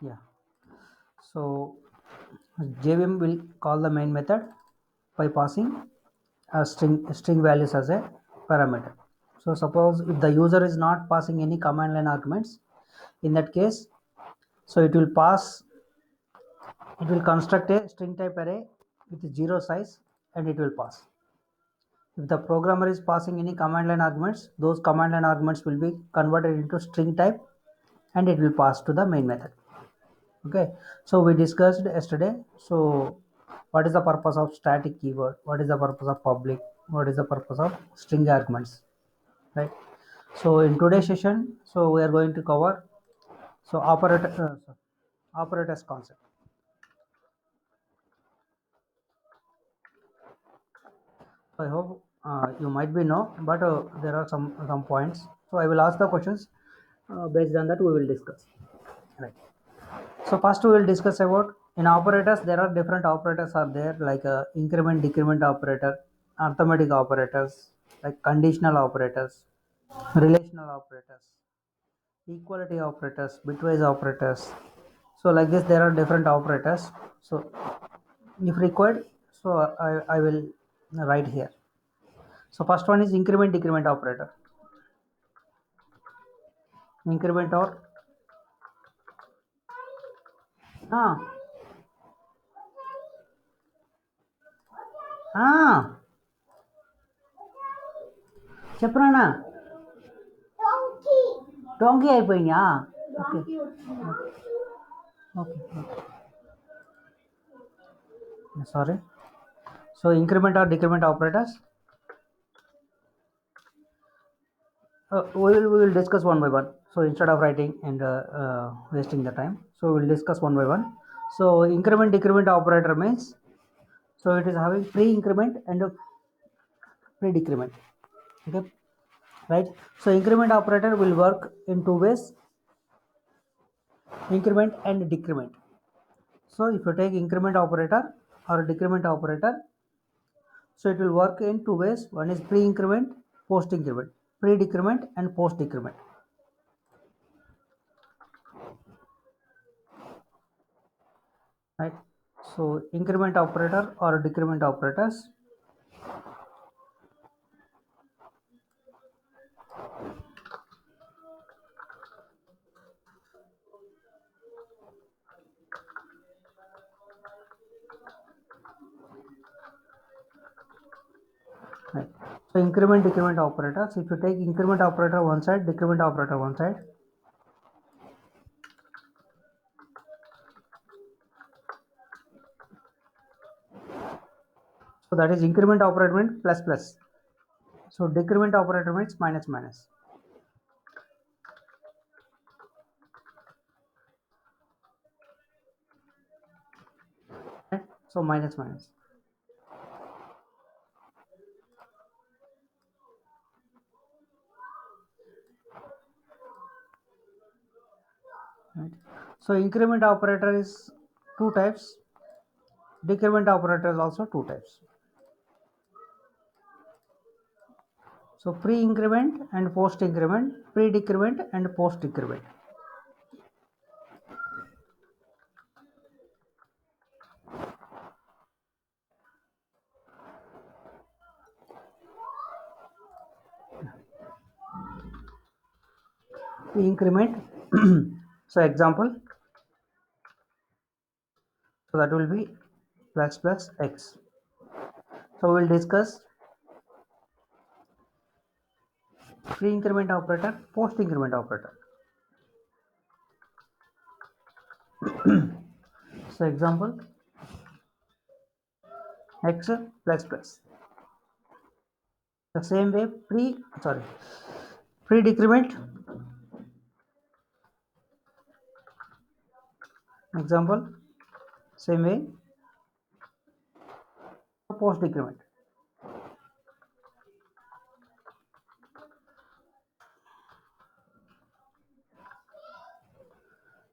Yeah. So JVM will call the main method by passing a string values as a parameter. So suppose if the user is not passing any command line arguments, in that case, so it will construct a string type array with 0 size and it will pass. If the programmer is passing any command line arguments, those command line arguments will be converted into string type and it will pass to the main method. Okay, so we discussed yesterday. So what is the purpose of static keyword? What is the purpose of public? What is the purpose of string arguments? Right. So in today's session, so we are going to cover operators concept. So I hope you might be know, but there are some points. So I will ask the questions. Based on that, we will discuss. Right. So first we will discuss about in operators. There are different operators are there like increment, decrement operator, arithmetic operators, like conditional operators, relational operators, equality operators, bitwise operators. So like this, there are different operators. So if required, so I will write here. So first one is increment, decrement operator. Increment or ah ah చెప్పరానా డోంకీ అయిపోయినా okay okay sorry. So increment or decrement operators, we will discuss one by one. So instead of writing and wasting the time, so we will discuss one by one. So increment decrement operator means, so it is having pre-increment and a pre-decrement. Okay, right? So increment operator will work in two ways: increment and decrement. So if you take increment operator or decrement operator, so it will work in two ways. One is pre-increment, post-increment, pre-decrement and post-decrement. Right. So increment operator or decrement operators, right. So increment decrement operators, if you take increment operator one side, decrement operator one side, so that is increment operator means plus plus, so decrement operator means minus minus. Right. So minus minus. Right. So increment operator is two types, decrement operator is also two types. So pre-increment and post-increment, pre-decrement and post-decrement. Increment. So example, so that will be plus plus x. So we will discuss pre-increment operator, post-increment operator. So example, x plus plus. The same way pre-decrement. Example, same way post-decrement.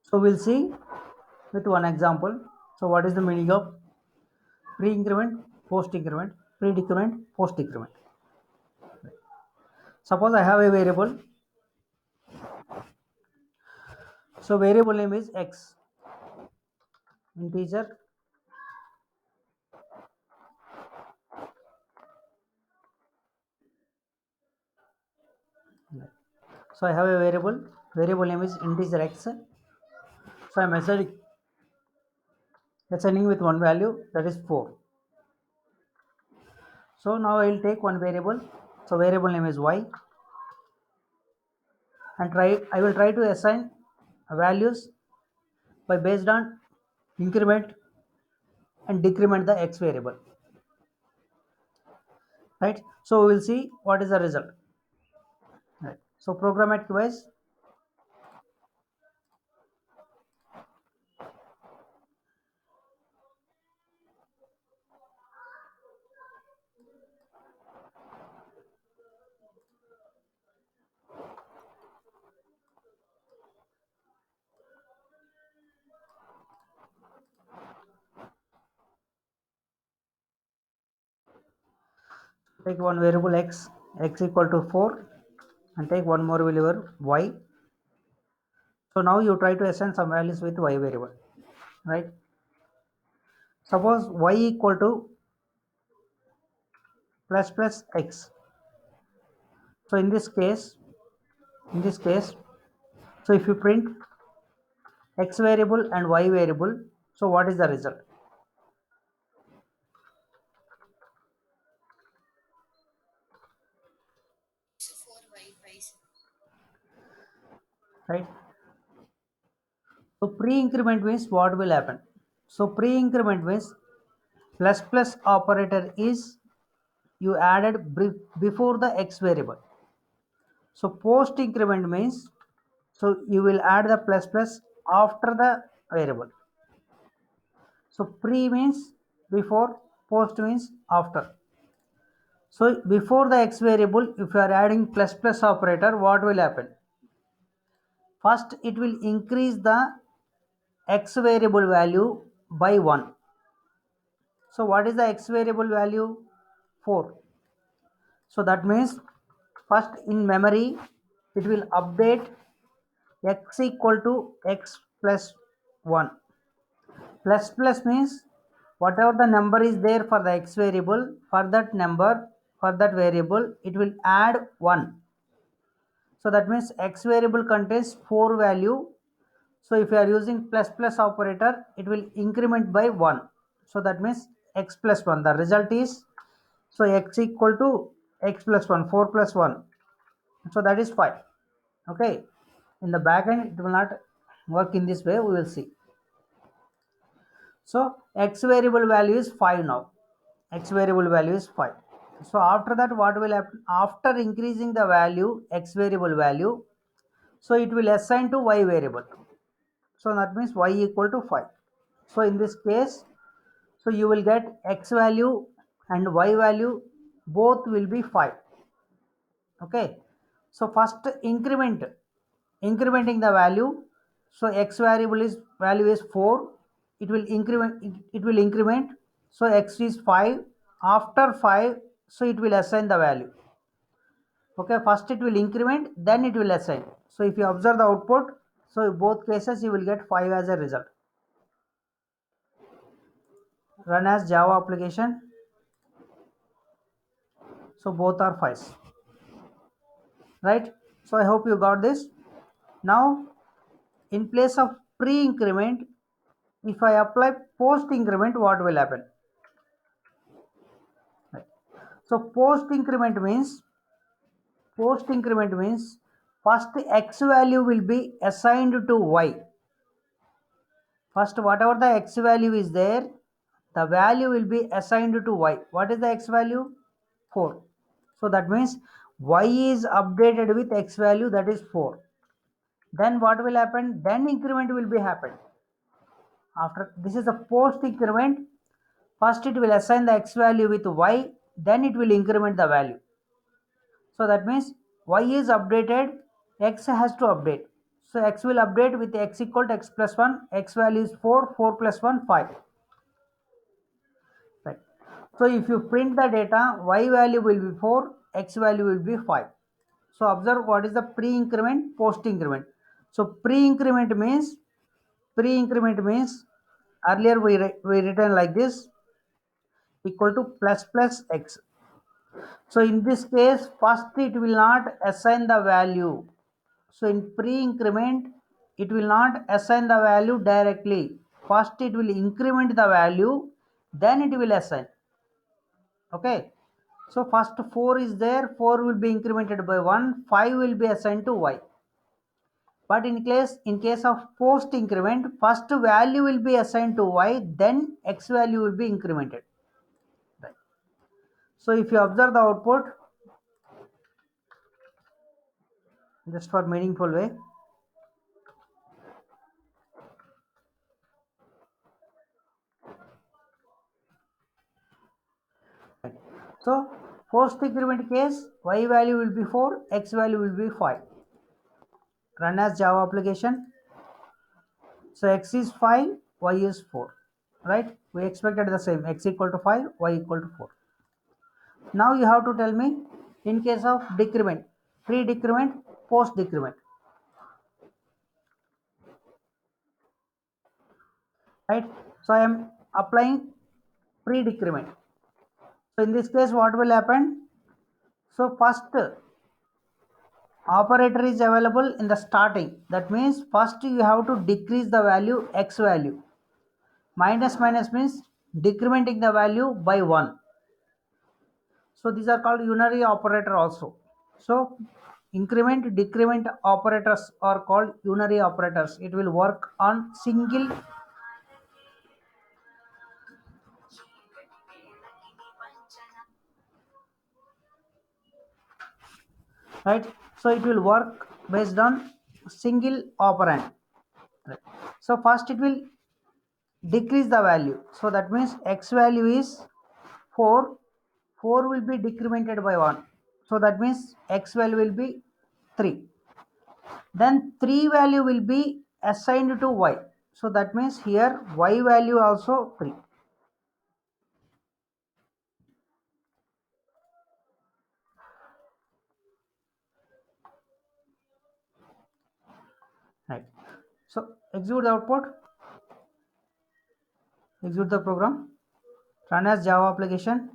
So we'll see with one example. So what is the meaning of pre-increment, post-increment, pre-decrement, post-decrement? Suppose I have a variable. So variable name is x. integer. So I have a variable name is integer x. So I'm assigning with one value, that is 4. So now I will take one variable. So variable name is y, and I will try to assign values by based on increment and decrement the x variable, right? So we will see what is the result, right? So programmatic wise, take one variable x equal to 4, and take one more variable y. So now you try to assign some values with y variable, right? Suppose y equal to plus x. So in this case, so if you print x variable and y variable, so what is the result, right? So pre-increment means what will happen? So pre-increment means plus operator is you added before the x variable. So post increment means, so you will add the plus after the variable. So pre means before, post means after. So before the x variable, if you are adding plus operator, what will happen? First, it will increase the x variable value by 1. So what is the x variable value? 4. So that means first in memory, it will update x equal to x plus 1. Plus means whatever the number is there for the x variable, for that number, for that variable, it will add 1. So that means x variable contains 4 value. So if you are using plus operator, it will increment by 1. So that means x plus 1. The result is, so x equal to x plus 1, 4 plus 1. So that is 5. Okay. In the back end, it will not work in this way. We will see. So x variable value is 5 now. X variable value is 5. So after that, what will happen? After increasing the value, x variable value, so it will assign to y variable. So that means y equal to 5. So in this case, so you will get x value and y value, both will be 5. Okay. So first incrementing the value. So x variable is value is 4. It will increment. So x is 5. After 5, so it will assign the value. Okay, first it will increment, then it will assign. So if you observe the output, so in both cases you will get 5 as a result. Run as Java application. So both are 5s, right? So I hope you got this. Now in place of pre-increment, if I apply post-increment, what will happen? Right. So post-increment means first x value will be assigned to y. First, whatever the x value is there, the value will be assigned to y. What is the x value? 4. So that means y is updated with x value, that is 4. Then what will happen? Then increment will be happened. After this is a post increment. First it will assign the x value with y, then it will increment the value. So that means y is updated, x has to update. So x will update with x equal to x plus 1, x value is 4, 4 plus 1, 5. Right. So if you print the data, y value will be 4, x value will be 5. So observe what is the pre-increment, post-increment. So pre-increment means earlier we written like this, equal to plus plus x. So in this case, first it will not assign the value. So in pre-increment, it will not assign the value directly. First it will increment the value, then it will assign. Okay. So first 4 is there, 4 will be incremented by 1, 5 will be assigned to y. But in case of post increment, first value will be assigned to y, then x value will be incremented. Right. So if you observe the output, just for meaningful way. Right. So post increment case, y value will be 4, x value will be 5. Run as Java application. So x is 5, y is 4. Right? We expected the same, x equal to 5, y equal to 4. Now you have to tell me in case of decrement, pre-decrement, post-decrement. Right? So I am applying pre-decrement. So in this case, what will happen? So first operator is available in the starting. That means first you have to decrease the value x value. Minus minus means decrementing the value by 1. So these are called unary operator also. So increment decrement operators are called unary operators. It will work on single, right? So it will work based on single operand. Right. So first it will decrease the value. So that means x value is 4. 4 will be decremented by 1. So that means x value will be 3. Then 3 value will be assigned to y. So that means here y value also 3. Right. So execute the output, execute the program, run as Java application.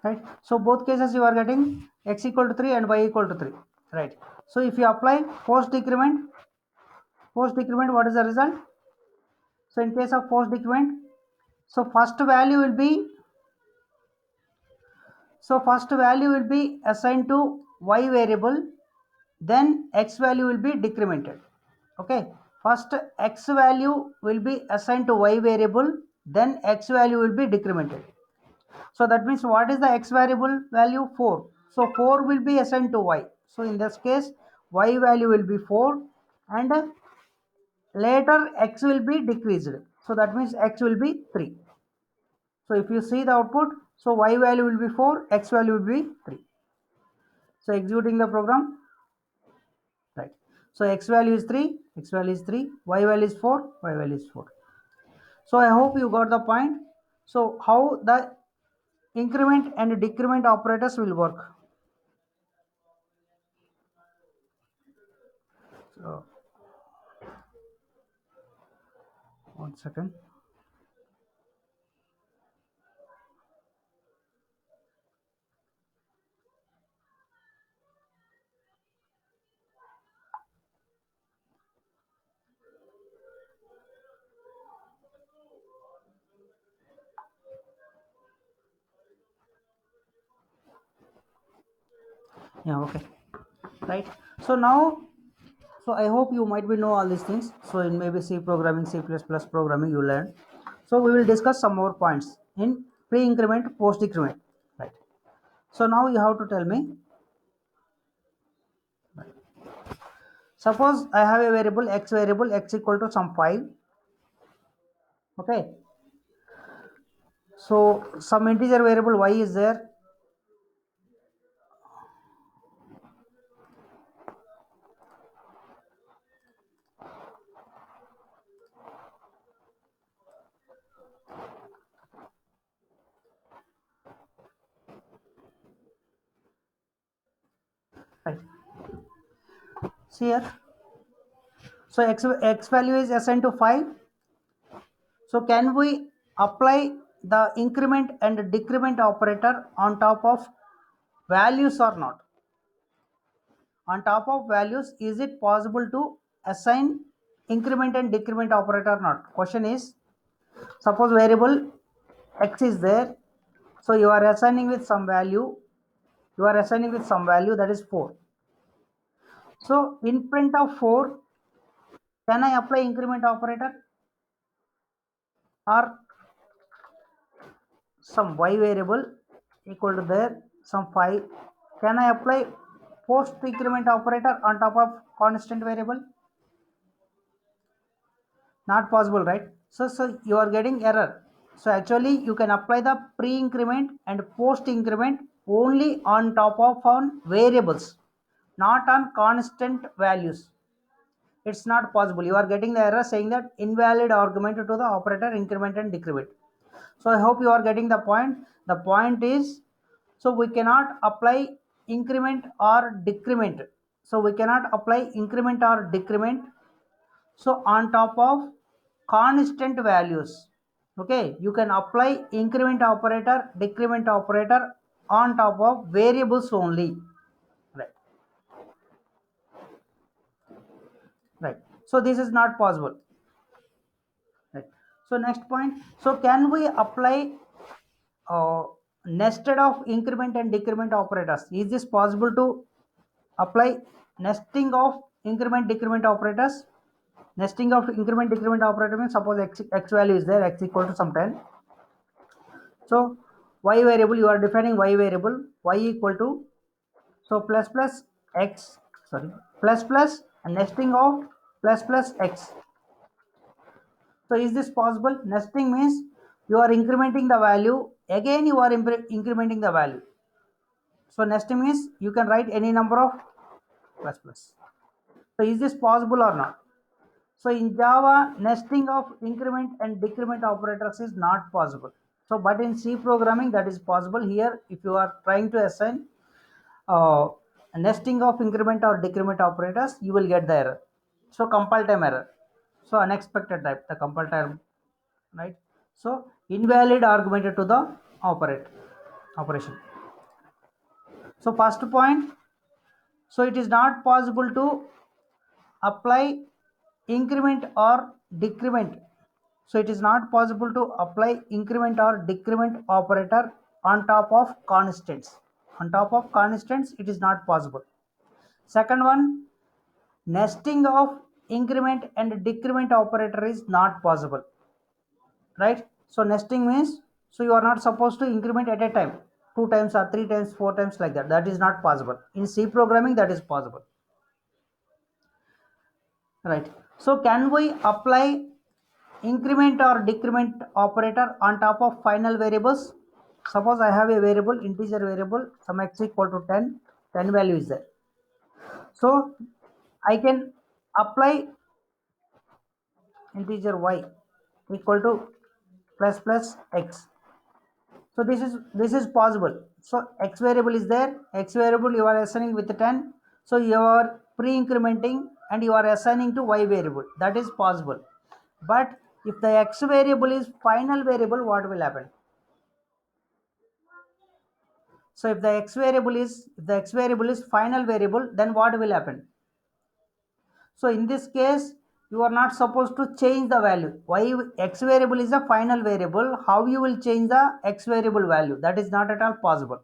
Right. So both cases you are getting x equal to 3 and y equal to 3. Right. So if you apply post decrement, what is the result? So in case of post decrement, so first value will be assigned to y variable, then x value will be decremented. Okay, first x value will be assigned to y variable, then x value will be decremented. So that means what is the x variable value? 4. So 4 will be assigned to y. So in this case y value will be 4, and later x will be decreased. So that means x will be 3. So if you see the output, so y value will be 4, x value will be 3. So executing the program, right? So x value is 3, y value is 4, y value is 4. So I hope you got the point. So how the increment and decrement operators will work. So 1 second. Yeah, okay. Right. So now, so I hope you might be know all these things. So in maybe C programming, C++ programming you learn. So we will discuss some more points in pre-increment, post-increment. Right. So now you have to tell me, suppose I have a variable x equal to some 5. Okay. So some integer variable y is there. Right. See here. So x value is assigned to 5. So can we apply the increment and decrement operator on top of values or not? On top of values, is it possible to assign increment and decrement operator or not? Question is, suppose variable x is there. So you are assigning with some value. You are assigning with some value, that is 4. So in front of 4, can I apply increment operator or some y variable equal to there some 5? Can I apply post increment operator on top of constant variable? Not possible, right? So you are getting error. So actually you can apply the pre increment and post increment only on top of on variables, not on constant values. It's not possible. You are getting the error saying that invalid argument to the operator increment and decrement. So I hope you are getting the point. The point is, so we cannot apply increment or decrement. So we cannot apply increment or decrement so on top of constant values. Okay, you can apply increment operator, decrement operator on top of variables only. Right. Right. So this is not possible. Right. So next point, so can we apply uh, nested of increment and decrement operators? Is this possible to apply nesting of increment decrement operators? Nesting of increment decrement operator means suppose x value is there, x equal to some 10. So y variable, you are defining y variable, y equal to, so plus x, sorry, plus and nesting of plus x. So is this possible? Nesting means you are incrementing the value, again you are incrementing the value. So nesting means you can write any number of plus. So is this possible or not? So in Java, nesting of increment and decrement operators is not possible. So but in C programming that is possible. Here if you are trying to assign uh, nesting of increment or decrement operators, you will get the error. So compile time error. So unexpected type, the compile time, right? So invalid argument to the operation. So first point, so it is not possible to apply increment or decrement. So it is not possible to apply increment or decrement operator on top of constants. On top of constants, it is not possible. Second one, nesting of increment and decrement operator is not possible, right? So nesting means, so you are not supposed to increment at a time, 2 times or 3 times, 4 times like that. That is not possible. In C programming that is possible, right? So can we apply increment or decrement operator on top of final variables? Suppose I have a variable, integer variable, some x equal to 10, 10 value is there. So I can apply integer y equal to plus x. So this is possible. So x variable is there, x variable you are assigning with 10. So you are pre-incrementing and you are assigning to y variable. That is possible. But if the x variable is final variable, what will happen? So if the x variable is final variable, then what will happen? So in this case, you are not supposed to change the value. Why? X variable is a final variable. How you will change the x variable value? That is not at all possible.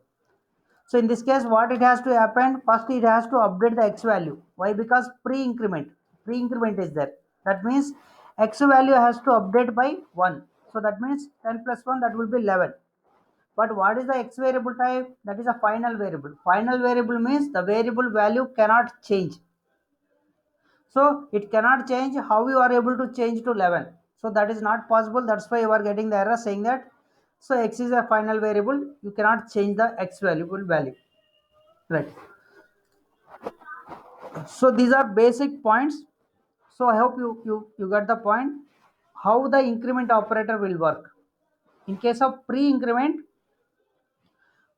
So in this case, what it has to happen? First, it has to update the x value. Why? Because pre-increment is there. That means x value has to update by 1. So that means 10 plus 1, that will be 11. But what is the x variable type? That is a final variable. Final variable means the variable value cannot change. So it cannot change. How you are able to change to 11? So that is not possible. That's why you are getting the error saying that So x is a final variable. You cannot change the x valuable value, right? So these are basic points. So I hope you got the point. How the increment operator will work. In case of pre-increment,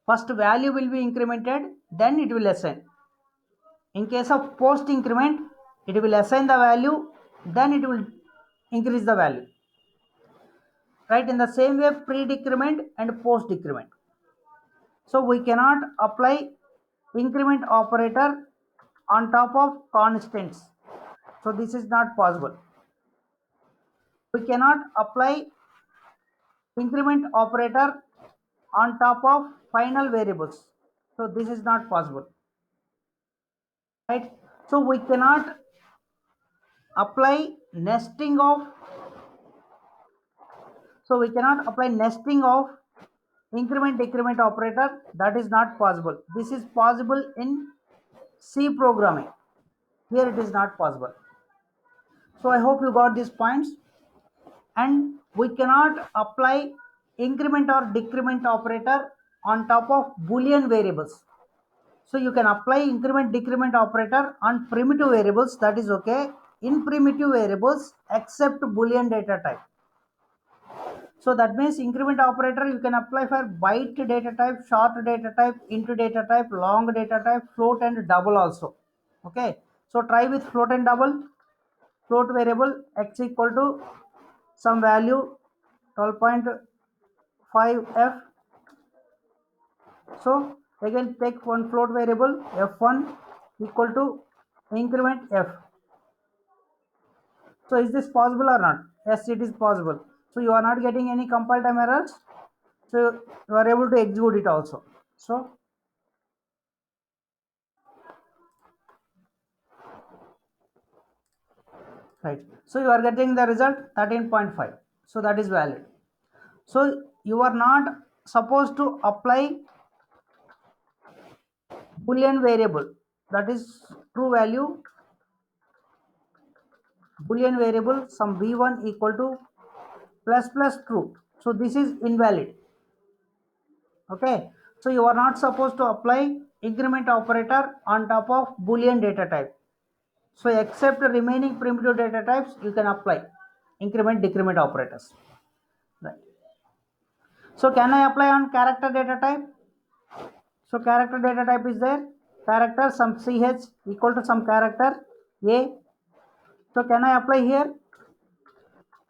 first value will be incremented, then it will assign. In case of post increment, it will assign the value, then it will increase the value. Right? In the same way, pre-decrement and post decrement. So we cannot apply increment operator on top of constants. So this is not possible. We cannot apply increment operator on top of final variables. So this is not possible. Right? So we cannot apply nesting of nesting of increment decrement operator. That is not possible. This is possible in C programming. Here it is not possible. So I hope you got these points. And we cannot apply increment or decrement operator on top of Boolean variables. So you can apply increment decrement operator on primitive variables, that is okay, in primitive variables except Boolean data type. So that means increment operator you can apply for byte data type, short data type, int data type, long data type, float and double also. Okay. So try with float and double. Float variable x equal to some value 12.5f. So again take one float variable f1 equal to increment f. So is this possible or not? Yes, it is possible. So you are not getting any compile time errors. So you are able to execute it also. So right. So you are getting the result 13.5. So that is valid. So you are not supposed to apply Boolean variable, that is true value Boolean variable some b1 equal to plus true. So this is invalid. Okay. So you are not supposed to apply increment operator on top of Boolean data type. So except the remaining primitive data types, you can apply increment decrement operators. Right. So can I apply on character data type? So character data type is there. Character some ch equal to some character a. So can I apply here?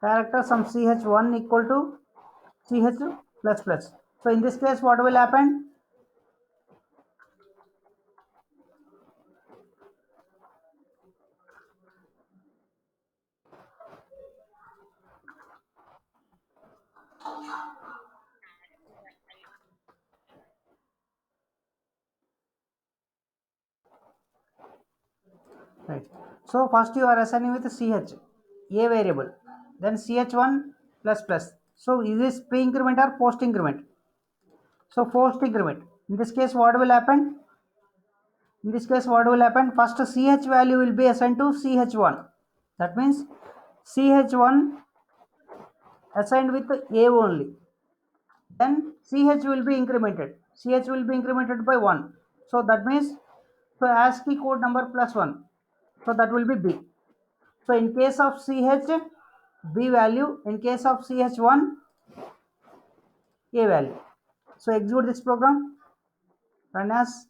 Character some ch1 equal to ch plus plus. So in this case, what will happen? Right. So first you are assigning with ch, a variable, then ch1 plus plus. So is this pre-increment or post-increment? So post-increment. In this case, what will happen? In this case, what will happen? First ch value will be assigned to ch1. That means ch1 assigned with a only. Then ch will be incremented. Ch will be incremented by 1. So that means, so ASCII code number plus 1. So that will be b. So in case of ch, b value. In case of ch1, a value. So execute this program, run as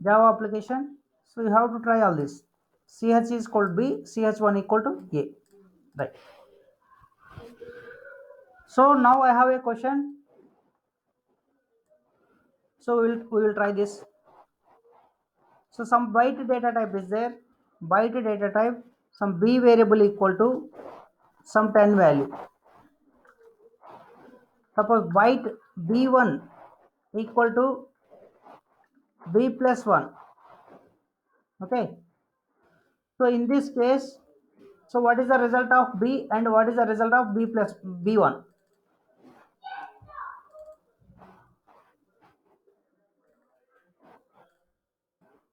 Java application. So you have to try all this. Ch is called b, ch1 equal to a. Right. So now I have a question. So we will try this. So some byte data type is there. Byte data type, some b variable equal to some 10 value. Suppose byte b1 equal to b plus 1. Okay. So in this case, so what is the result of b and what is the result of b plus b1?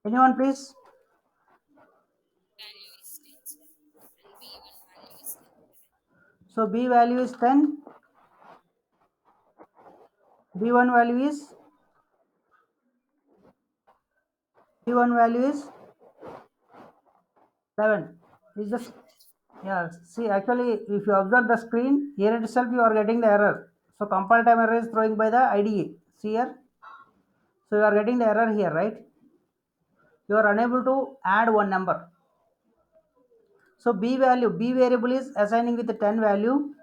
Anyone please? So b value is 10. b1 value is 11. Is this? Yeah, see, actually, if you observe the screen, here itself you are getting the error. So compile time error is throwing by the IDE. See here. So you are getting the error here, right? You are unable to add one number. So b variable is assigning with the 10 value.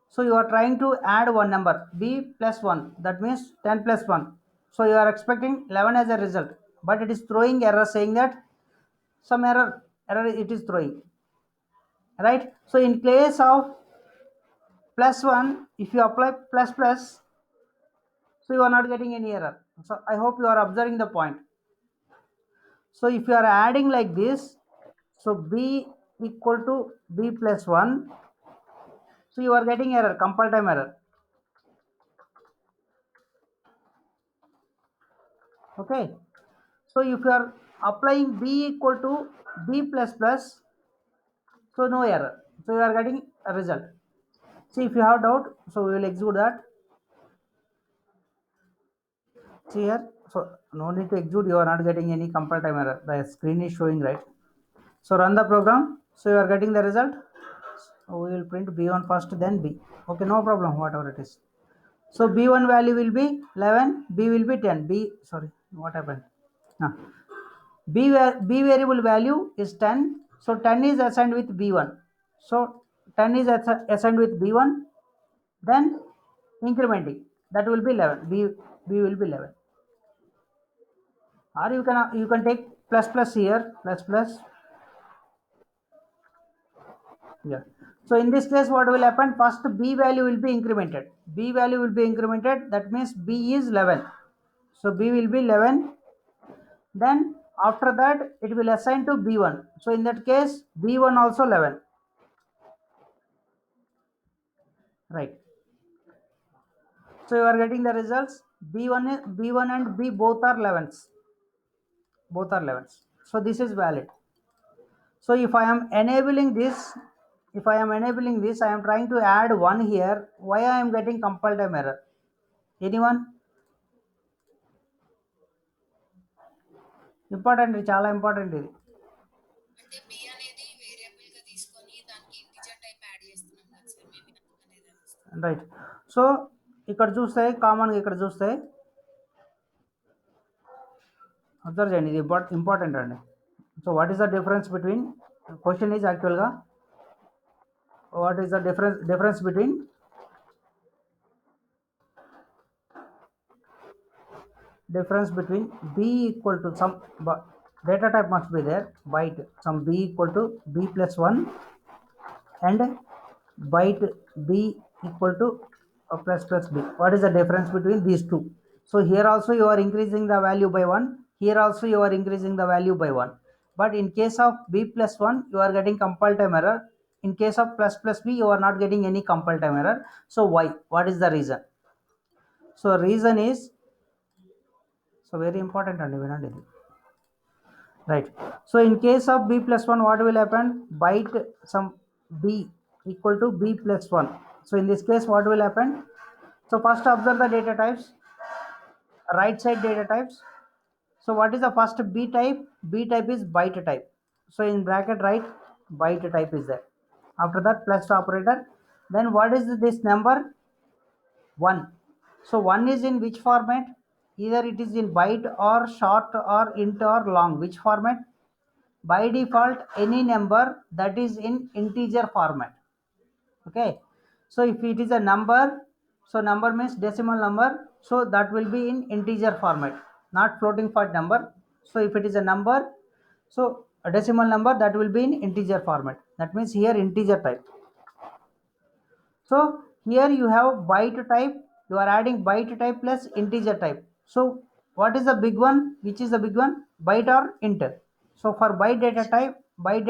So you are trying to add one number, b plus 1. That means 10 plus 1. So you are expecting 11 as a result. But it is throwing error saying that some error it is throwing. Right? So in case of plus 1, if you apply plus plus, so you are not getting any error. So I hope you are observing the point. So if you are adding like this, so b equal to b plus 1, so you are getting error, compile time error. Okay. So if you are applying b equal to b plus plus, so no error. So you are getting a result. See, if you have doubt, so we will execute that. See here, so no need to execute, you are not getting any compile time error. The screen is showing, right? So run the program. So you are getting the result. So we will print b1 first, then b. Okay, no problem, whatever it is. So b1 value will be 11, b will be 10. B, sorry, what happened? Ah. B variable value is 10. So 10 is assigned with b1. So 10 is assigned with b1. Then incrementing, that will be 11. B will be 11. Or you can take plus plus here, plus plus. Yeah. So in this case, what will happen? First, b value will be incremented. B value will be incremented. That means b is 11. So b will be 11. Then after that, it will assign to b1. So in that case, b1 also 11. Right. So you are getting the results. B1 and b both are 11s. Both are 11s. So this is valid. So if I am enabling this, I am trying to add 1 here. Why I am getting compile time error? Anyone? Important, చాలా important ఇది. అంటే B అనేది variable గా తీసుకొని దానికి integer type add చేస్తున్నాం కదా sir, maybe అందుకనే ఎర్రర్ వస్తుంది. రైట్. సో ఇక్కడ చూస్తే కామన్గా ఇక్కడ చూస్తే అబ్జర్వ్ చేయండి, ఇది ఇంపార్టెంట్ అండి. So what is the difference between, question is యాక్చువల్గా what is the difference between b equal to some data type must be there, byte, some b equal to b plus 1 and byte b equal to plus plus b. What is the difference between these two? So here also you are increasing the value by 1, here also you are increasing the value by 1, but in case of b plus 1 you are getting compile time error. In case of plus plus b you are not getting any compile time error. So why? What is the reason? So reason is, so very important and even right. So in case of b plus 1, what will happen? Byte some b equal to b plus 1. So in this case, what will happen? So first observe the data types, right side data types. So what is the first b type? B type is byte type. So in bracket right, byte type is there. After that, plus operator. Then what is this number? 1. So 1 is in which format? Either it is in byte or short or int or long. Which format? By default, any number that is in integer format. Okay. So if it is a number, so number means decimal number, so that will be in integer format, not floating point number. So if it is a number, so a decimal number, that will be in integer format. That means here integer type. So here you have byte type, you are adding byte type plus integer type. So what is the big one? Which is the big one? Byte or int? So for byte data type, 1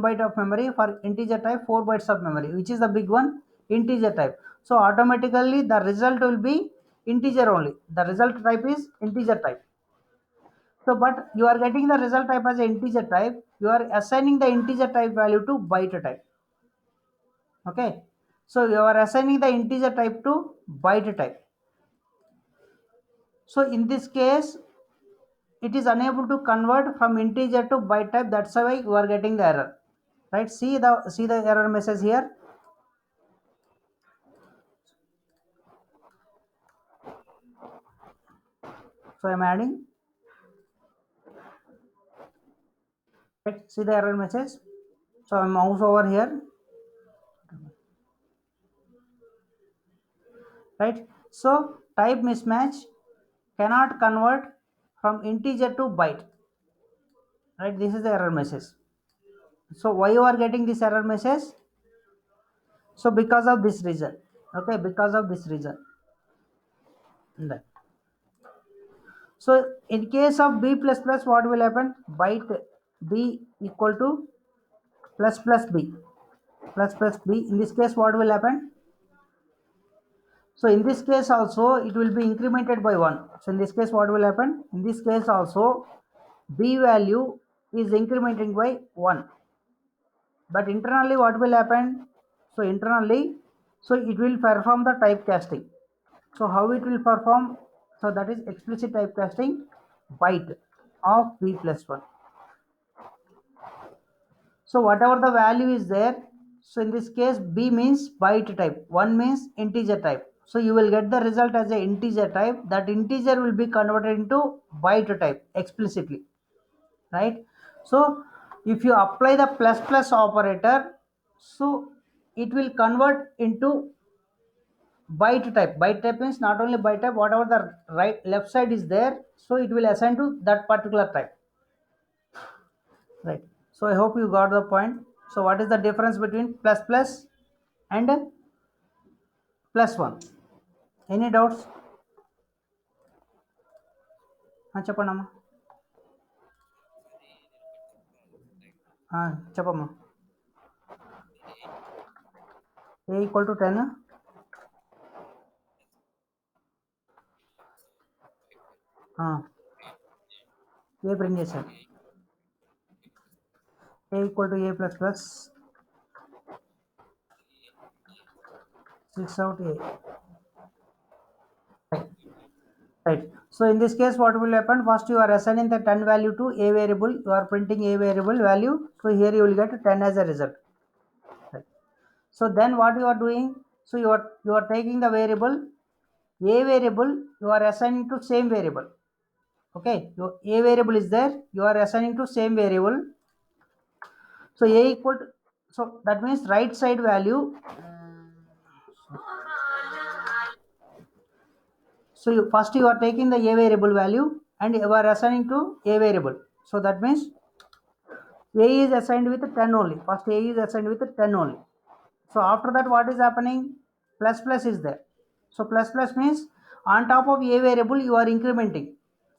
byte of memory. For integer type, 4 bytes of memory. Which is the big one? Integer type. So automatically the result will be integer only. The result type is integer type. So but you are getting the result type as an integer type. You are assigning the integer type value to byte type. Okay. So you are assigning the integer type to byte type. So in this case it is unable to convert from integer to byte type, that's why you are getting the error, right? See the error message here. So I'm adding, right? See the error message. So I mouse over here, right? So type mismatch, cannot convert from integer to byte, right? This is the error message. So why you are getting this error message? So because of this reason, okay, because of this reason. Right. So in case of b plus plus, what will happen? Byte b equal to plus plus b, plus plus b. In this case, what will happen? So in this case also it will be incremented by 1. So in this case, what will happen? In this case also b value is incrementing by 1. But internally what will happen? So internally, so it will perform the typecasting. So how it will perform? So that is explicit typecasting byte of b plus 1. So whatever the value is there, so in this case b means byte type, 1 means integer type. So you will get the result as a integer type. That integer will be converted into byte type explicitly, right? So if you apply the plus plus operator, so it will convert into byte type. Byte type means not only byte type, whatever the right left side is there, so it will assign to that particular type, right? So I hope you got the point. So what is the difference between plus plus and plus 1? Any doubts? చెప్పండమ్మా. చెప్పమ్మా. A equal to 10, A print చేశాను. A equal to A plus plus 6 out A, right? So in this case what will happen? First you are assigning the 10 value to A variable, you are printing A variable value, so here you will get 10 as a result, right? So then what you are doing? So you are taking the variable A variable, you are assigning to same variable, okay? Your A variable is there, you are assigning to same variable. So A equal to, so that means right side value. So first you are taking the A variable value and you are assigning to A variable. So that means A is assigned with 10 only. First A is assigned with 10 only. So after that what is happening? Plus plus is there. So plus plus means on top of A variable you are incrementing.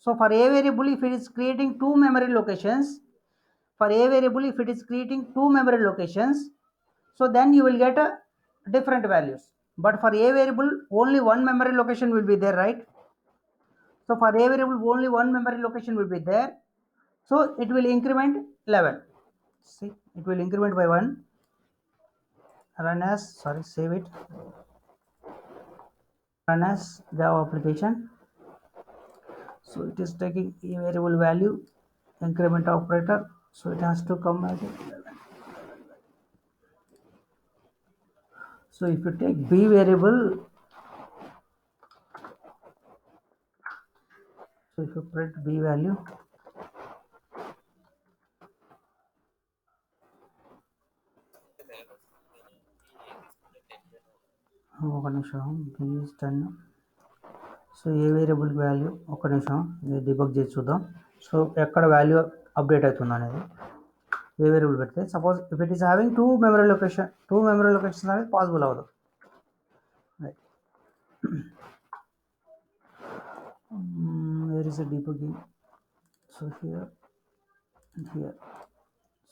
So for A variable, if it is creating two memory locations, for A variable if it is creating two memory locations, so then you will get a different values. But for A variable only one memory location will be there, right? So for A variable only one memory location will be there. So it will increment 11. See, it will increment by 1. Run as, sorry, save it. Run as Java application. So it is taking A variable value, increment operator. So it has to come as 11. So if you take B variable, so if you print B value, ఒక నిమిషం, B is 10. So A variable value, ఒక నిమిషం ఇది debug చేసి చూద్దాం. So ఎక్కడ value update అవుతుంది అనేది ఏ వేరియబుల్ పెడితే, suppose if it is having two memory locations అనేది పాసిబుల్ అవ్వదు, right? Where is the debugging? So here and here.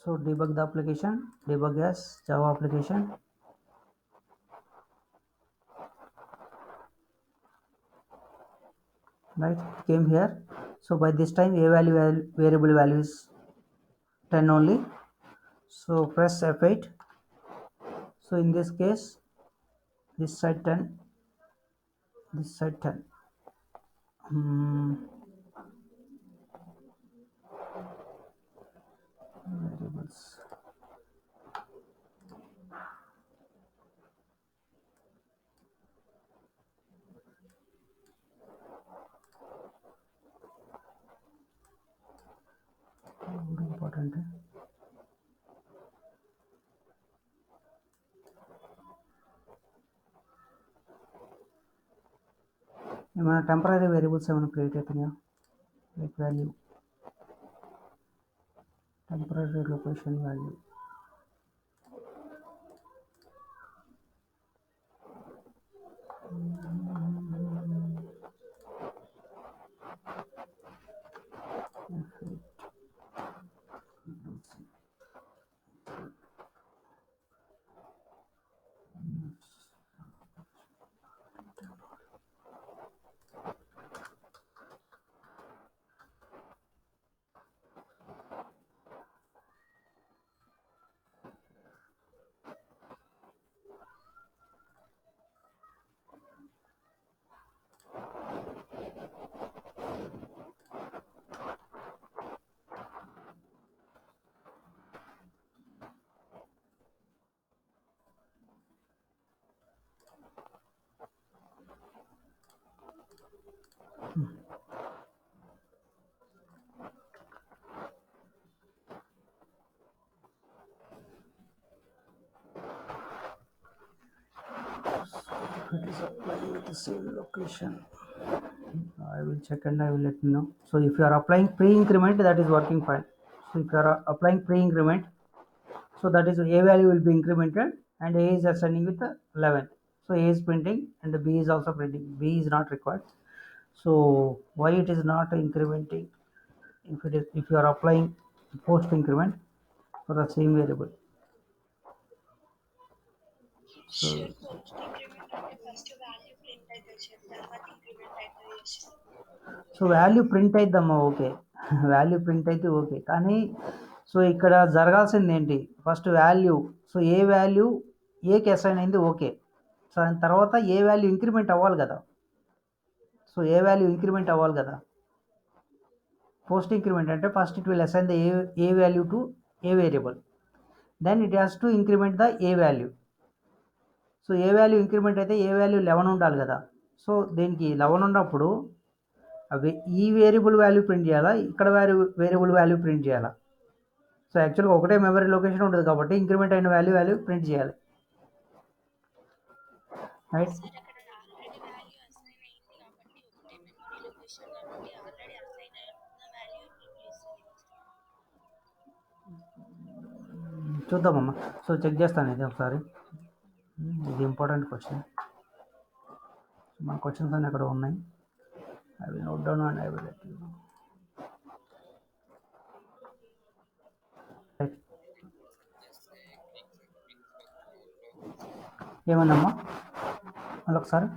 So debug the application, debug as Java application. Right, came here. So by this time A value variable value is 10 only. So press F8. So in this case this side 10, this side 10, Hmm, variables. Very important. ఏమైనా temporary variables ఏమైనా create అవుతున్నాయా? Like value, temporary location value. It is applying with the same location. I will check and I will let you know. So if you are applying pre-increment, that is working fine. So if you are applying pre-increment, so that is A value will be incremented and A is assigning with 11. So A is printing and the B is also printing. B is not required. So why it is not incrementing? If you are applying post increment for the same variable. So sure post increment అంటే first value print అవుతుంది sir, తర్వాత increment అవుతుంది sir. So value print అయిద్దమ్మా, okay. Value print అయితే okay, కానీ so ఇక్కడ జరగాల్సింది ఏంటి? First value, so a value ఏకి అసైన్ అయింది ఓకే. సో దాని తర్వాత ఏ వాల్యూ ఇంక్రిమెంట్ అవ్వాలి కదా. సో ఏ వాల్యూ ఇంక్రిమెంట్ అవ్వాలి కదా. పోస్ట్ ఇంక్రిమెంట్ అంటే first it will assign the a value to a variable, then it has to increment the a value. So a value increment అయితే a value 11 ఉండాలి కదా. So దీనికి 11 ఉన్నప్పుడు అవి ఈ వేరియబుల్ వాల్యూ ప్రింట్ చేయాలా, ఇక్కడ వేరియబుల్ వాల్యూ ప్రింట్ చేయాలా? సో యాక్చువల్గా ఒకటే మెమరీ లొకేషన్ ఉంటుంది కాబట్టి ఇంక్రిమెంట్ అయిన వాల్యూ ప్రింట్ చేయాలి, రైట్. సార్ అక్కడ ఆల్రెడీ వాల్యూ అసైన్ అయింది కాబట్టి ఒకటే మెమరీ లొకేషన్ కాబట్టి ఆల్రెడీ అసైన్ అయిన వాల్యూ ప్రింట్ చేస్తుంది కదా సార్. చూద్దామమ్మా. సో చెక్ చేస్తాను ఇది ఒకసారి. ఇది ఇంపార్టెంట్ క్వశ్చన్. మన క్వశ్చన్స్ అన్నీ అక్కడ ఉన్నాయి. I will note down and I will let you. Right. ఏమన్నామ్మా మళ్ళీ ఒకసారి?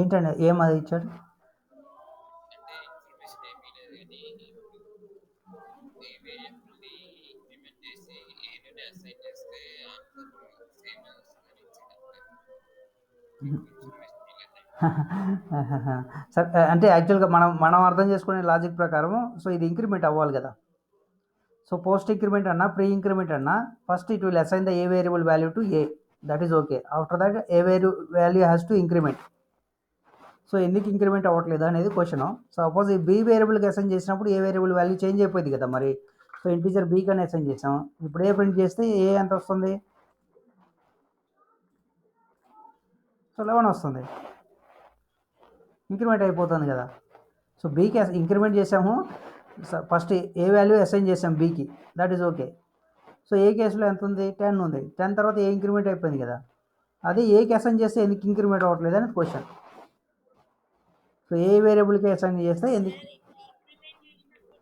ఏంటండి ఏం అది ఇచ్చాడు? సరే, అంటే యాక్చువల్గా మనం మనం అర్థం చేసుకునే లాజిక్ ప్రకారము సో ఇది ఇంక్రిమెంట్ అవ్వాలి కదా. సో పోస్ట్ ఇంక్రిమెంట్ అన్నా ప్రీ ఇంక్రిమెంట్ అన్నా first it will assign the A variable value to A, that is okay. After that A value has to increment. So ఎందుకు ఇంక్రిమెంట్ అవ్వట్లేదు అనేది క్వశ్చన్. సపోజ్ ఈ B వేరియబుల్కి assign చేసినప్పుడు ఏ variable value change అయిపోయింది కదా మరి. So integer be కానీ assign చేసాం, ఇప్పుడు ఏ ప్రింట్ చేస్తే ఏ ఎంత వస్తుంది? సో 11 వస్తుంది, ఇంక్రిమెంట్ అయిపోతుంది కదా. సో బీకి ఇంక్రిమెంట్ చేసాము, ఫస్ట్ ఏ వాల్యూ అసైన్ చేసాం బీకి, దట్ ఈస్ ఓకే. సో ఏ కేసులో ఎంత ఉంది? 10 ఉంది. 10 తర్వాత ఏ ఇంక్రిమెంట్ అయిపోయింది కదా. అదే ఏకి అసైన్ చేస్తే ఎందుకు ఇంక్రిమెంట్ అవ్వట్లేదు అనేది క్వశ్చన్. సో ఏ వేరియబుల్కి అసైన్ చేస్తే ఎందుకు? సార్ ఇంక్రిమెంట్ చేసినప్పుడు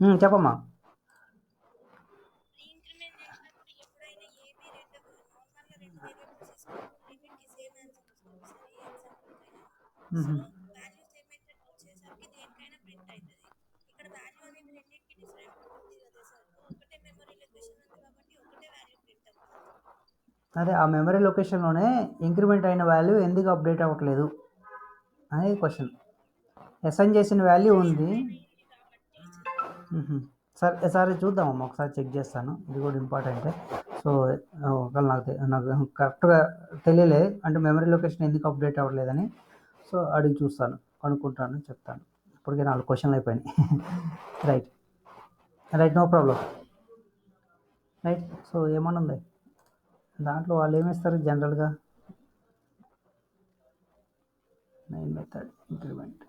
సార్ చెప్పమ్మా. ఇంక్రిమెంట్ చేసినప్పుడు ఎప్పుడైనా ఏబి నార్మల్గా రెండు వేరియబుల్స్ తీసుకున్నప్పుడు లిమిట్కి సేమ్ ఆన్సర్ వస్తుంది సార్ ఏ ఎగ్జాంపుల్కైనా. సో వాల్యూస్ ఏమైతే వచ్చేసరికి దేనికైనా ప్రింట్ అవుతుంది. ఇక్కడ వాల్యూ అనేది రెండింటికి డిఫరెంట్ ఉంటుంది కదా సార్. ఒకటే మెమరీ లొకేషన్ ఉంది కాబట్టి ఒకటే వాల్యూ ప్రింట్ అవుతుంది. అదే ఆ మెమరీ లొకేషన్లోనే ఇంక్రిమెంట్ అయిన వాల్యూ ఎందుకు అప్డేట్ అవ్వట్లేదు అనేది క్వశ్చన్. అసైన్ చేసిన వాల్యూ ఉంది. అయింది కాబట్టి మ్హూ. సరే సరే చూద్దామమ్మా, ఒకసారి చెక్ చేస్తాను, ఇది కూడా ఇంపార్టెంటే. సో ఒకవేళ నాకు కరెక్ట్గా తెలియలేదు అంటే మెమరీ లొకేషన్ ఎందుకు అప్డేట్ అవ్వట్లేదని, సో అడిగి చూస్తాను, కనుక్కుంటాను, చెప్తాను. ఇప్పటికే 4 క్వశ్చన్లు అయిపోయినాయి. Right right, no problem. Right, so ఏమన్నా ఉంది దాంట్లో, వాళ్ళు ఏమేస్తారు జనరల్గా? 9 method increment.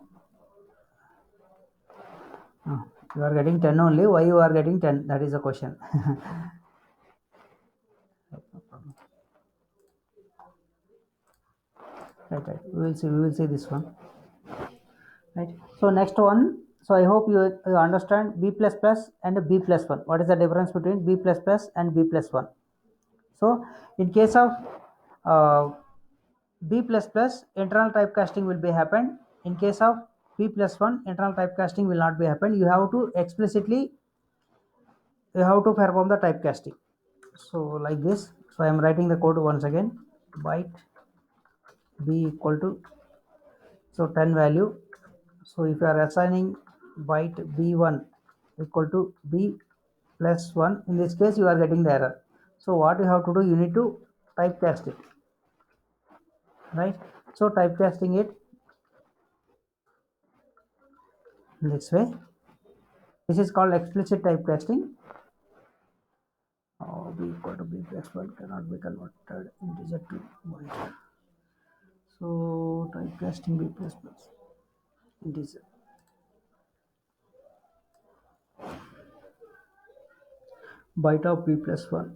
You are getting 10 only. Why you are getting 10? That is the question. Right. We will see this one. Right. So next one. So I hope you understand B++ and B+1. What is the difference between B++ and B+1? So in case of B++, internal typecasting will be happened. In case of B+1, internal typecasting will not be happened. You have to perform the typecasting. So like this. So I am writing the code once again. Byte b equal to, so 10 value. So if you are assigning byte b1 equal to b plus 1, in this case you are getting the error. So what you have to do, you need to typecast it, right? So typecasting it in this way. This is called explicit typecasting. B equal to b plus 1 cannot be converted integer to byte. So typecasting b plus integer. Byte of b plus 1.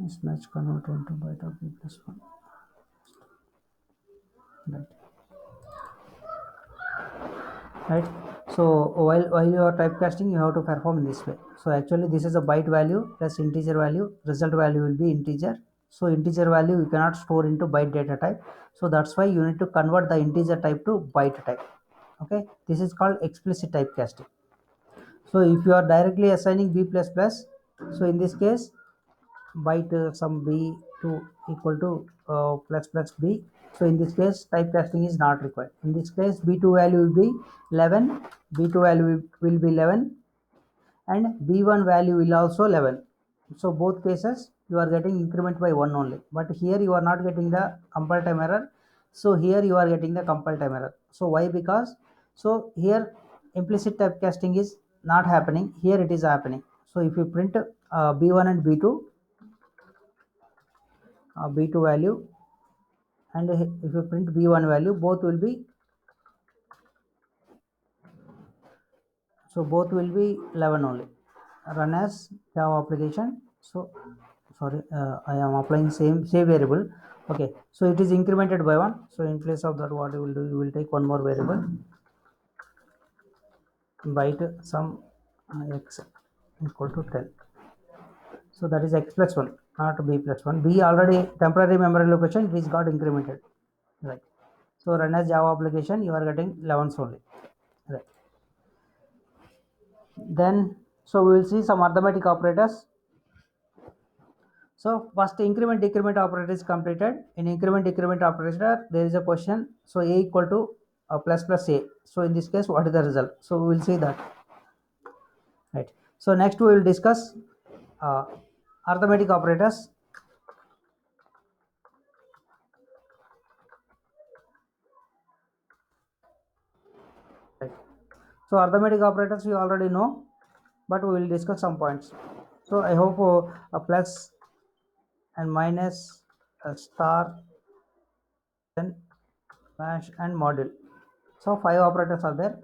Mismatch converted into byte of b plus 1. Right. So while you are typecasting, you have to perform in this way. So actually this is a byte value plus integer value. Result value will be integer. So integer value you cannot store into byte data type. So that's why you need to convert the integer type to byte type. Okay, this is called explicit typecasting. So if you are directly assigning b plus plus, so in this case byte some b2 equal to plus plus b. So in this case typecasting is not required. In this case b2 value will be 11, b2 value will be 11, and b1 value will also 11. So both cases you are getting increment by 1 only, but here you are not getting the compile time error. So here you are getting the compile time error. So why? Because so here implicit typecasting is not happening, here it is happening. So if you print b1 and b2 value, and if you print b1 value, both will be 11 only. Run as Java application. So sorry, I am applying same variable. Okay, so it is incremented by 1. So in place of that, what you will do, you will take one more variable, byte sum x equal to 10. So that is x plus 1, not b plus 1. B already temporary memory location, it is got incremented, right? So run as Java application, you are getting 11s only, right? Then so we will see some arithmetic operators. So first increment decrement operator is completed. In increment decrement operator there is a question. So a equal to plus plus a. So in this case what is the result? So we will see that, right? So next we will discuss arithmetic operators. Right. So arithmetic operators you already know, but we will discuss some points. So I hope a plus and minus, a star, then slash and module. So 5 operators are there.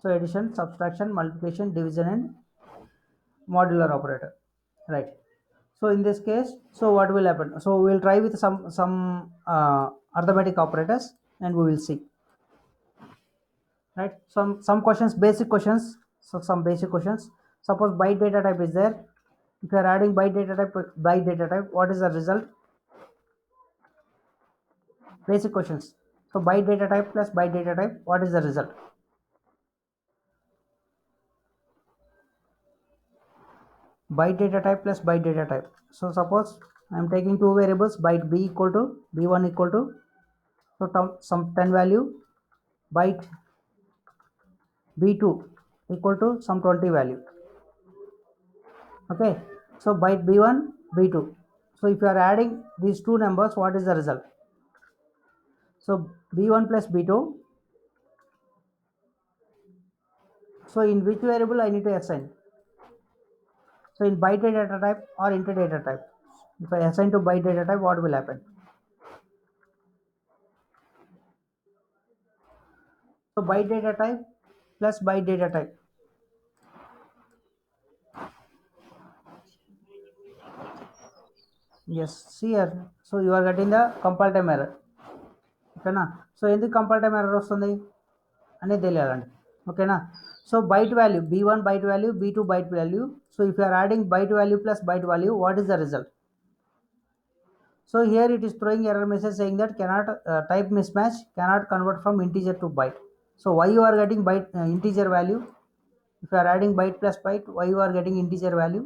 So addition, subtraction, multiplication, division, and modular operator, right? So in this case, so what will happen? So we will try with some arithmetic operators and we will see, right? Some questions, basic questions. So some basic questions. Suppose byte data type is there. If you are adding byte data type, what is the result? Basic questions. So byte data type plus byte data type, what is the result? Byte data type plus byte data type. So suppose I am taking two variables, byte b equal to b1 equal to, so some 10 value, byte b2 equal to some 20 value. Okay, so byte b1 b2. So if you are adding these two numbers, what is the result? So b1 plus b2. So in which variable I need to assign? So in byte data type or int data type? If I assign to byte data type, what will happen? So byte data type plus byte data type. Yes, see here. So you are getting the compile time error. ఓకేనా? So ఎందుకు compile time error వస్తుంది అనేది తెలియాలండి. ఓకేనా? So byte value b1 byte value, b2 byte value. So if you are adding byte value plus byte value, what is the result? So here it is throwing error message saying that cannot type mismatch, cannot convert from integer to byte. So why you are getting byte integer value? If you are adding byte plus byte, why you are getting integer value?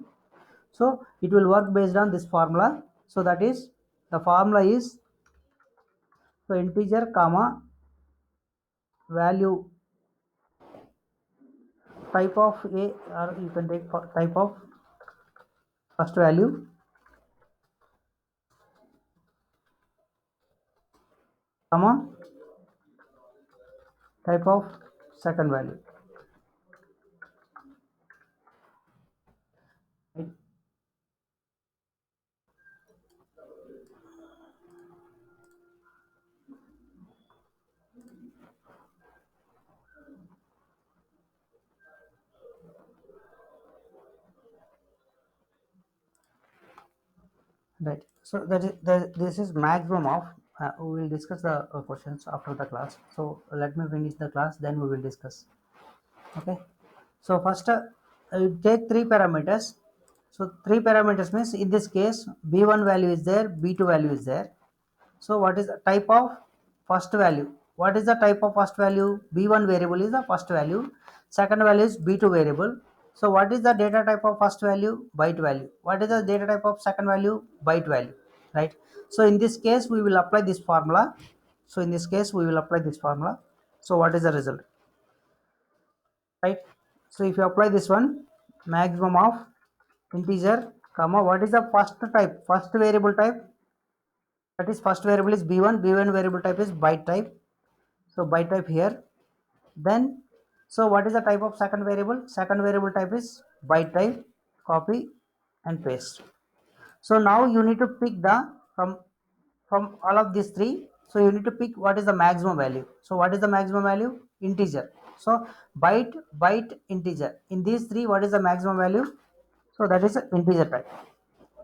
So it will work based on this formula. So that is, the formula is, so integer comma value type of a, or you can take type of first value comma type of second value. Right? Right. So this is maximum of. We will discuss the questions after the class. So let me finish the class, then we will discuss. Okay. So first, you take three parameters. So three parameters means in this case b1 value is there, b2 value is there. So what is the type of first value? What is the type of first value? b1 variable is the first value. Second value is b2 variable. So what is the data type of first value? Byte value. What is the data type of second value? Byte value. Right. So in this case we will apply this formula. So in this case we will apply this formula. So what is the result? Right. So if you apply this one, maximum of integer comma, what is the first type? First variable type, that is first variable is b1, b1 variable type is byte type. So byte type here. Then, so what is the type of second variable? Second variable type is byte type. Copy and paste. So now you need to pick the from all of these three. So you need to pick what is the maximum value. So what is the maximum value? Integer. So byte, byte, integer. In these three, what is the maximum value? So that is integer type.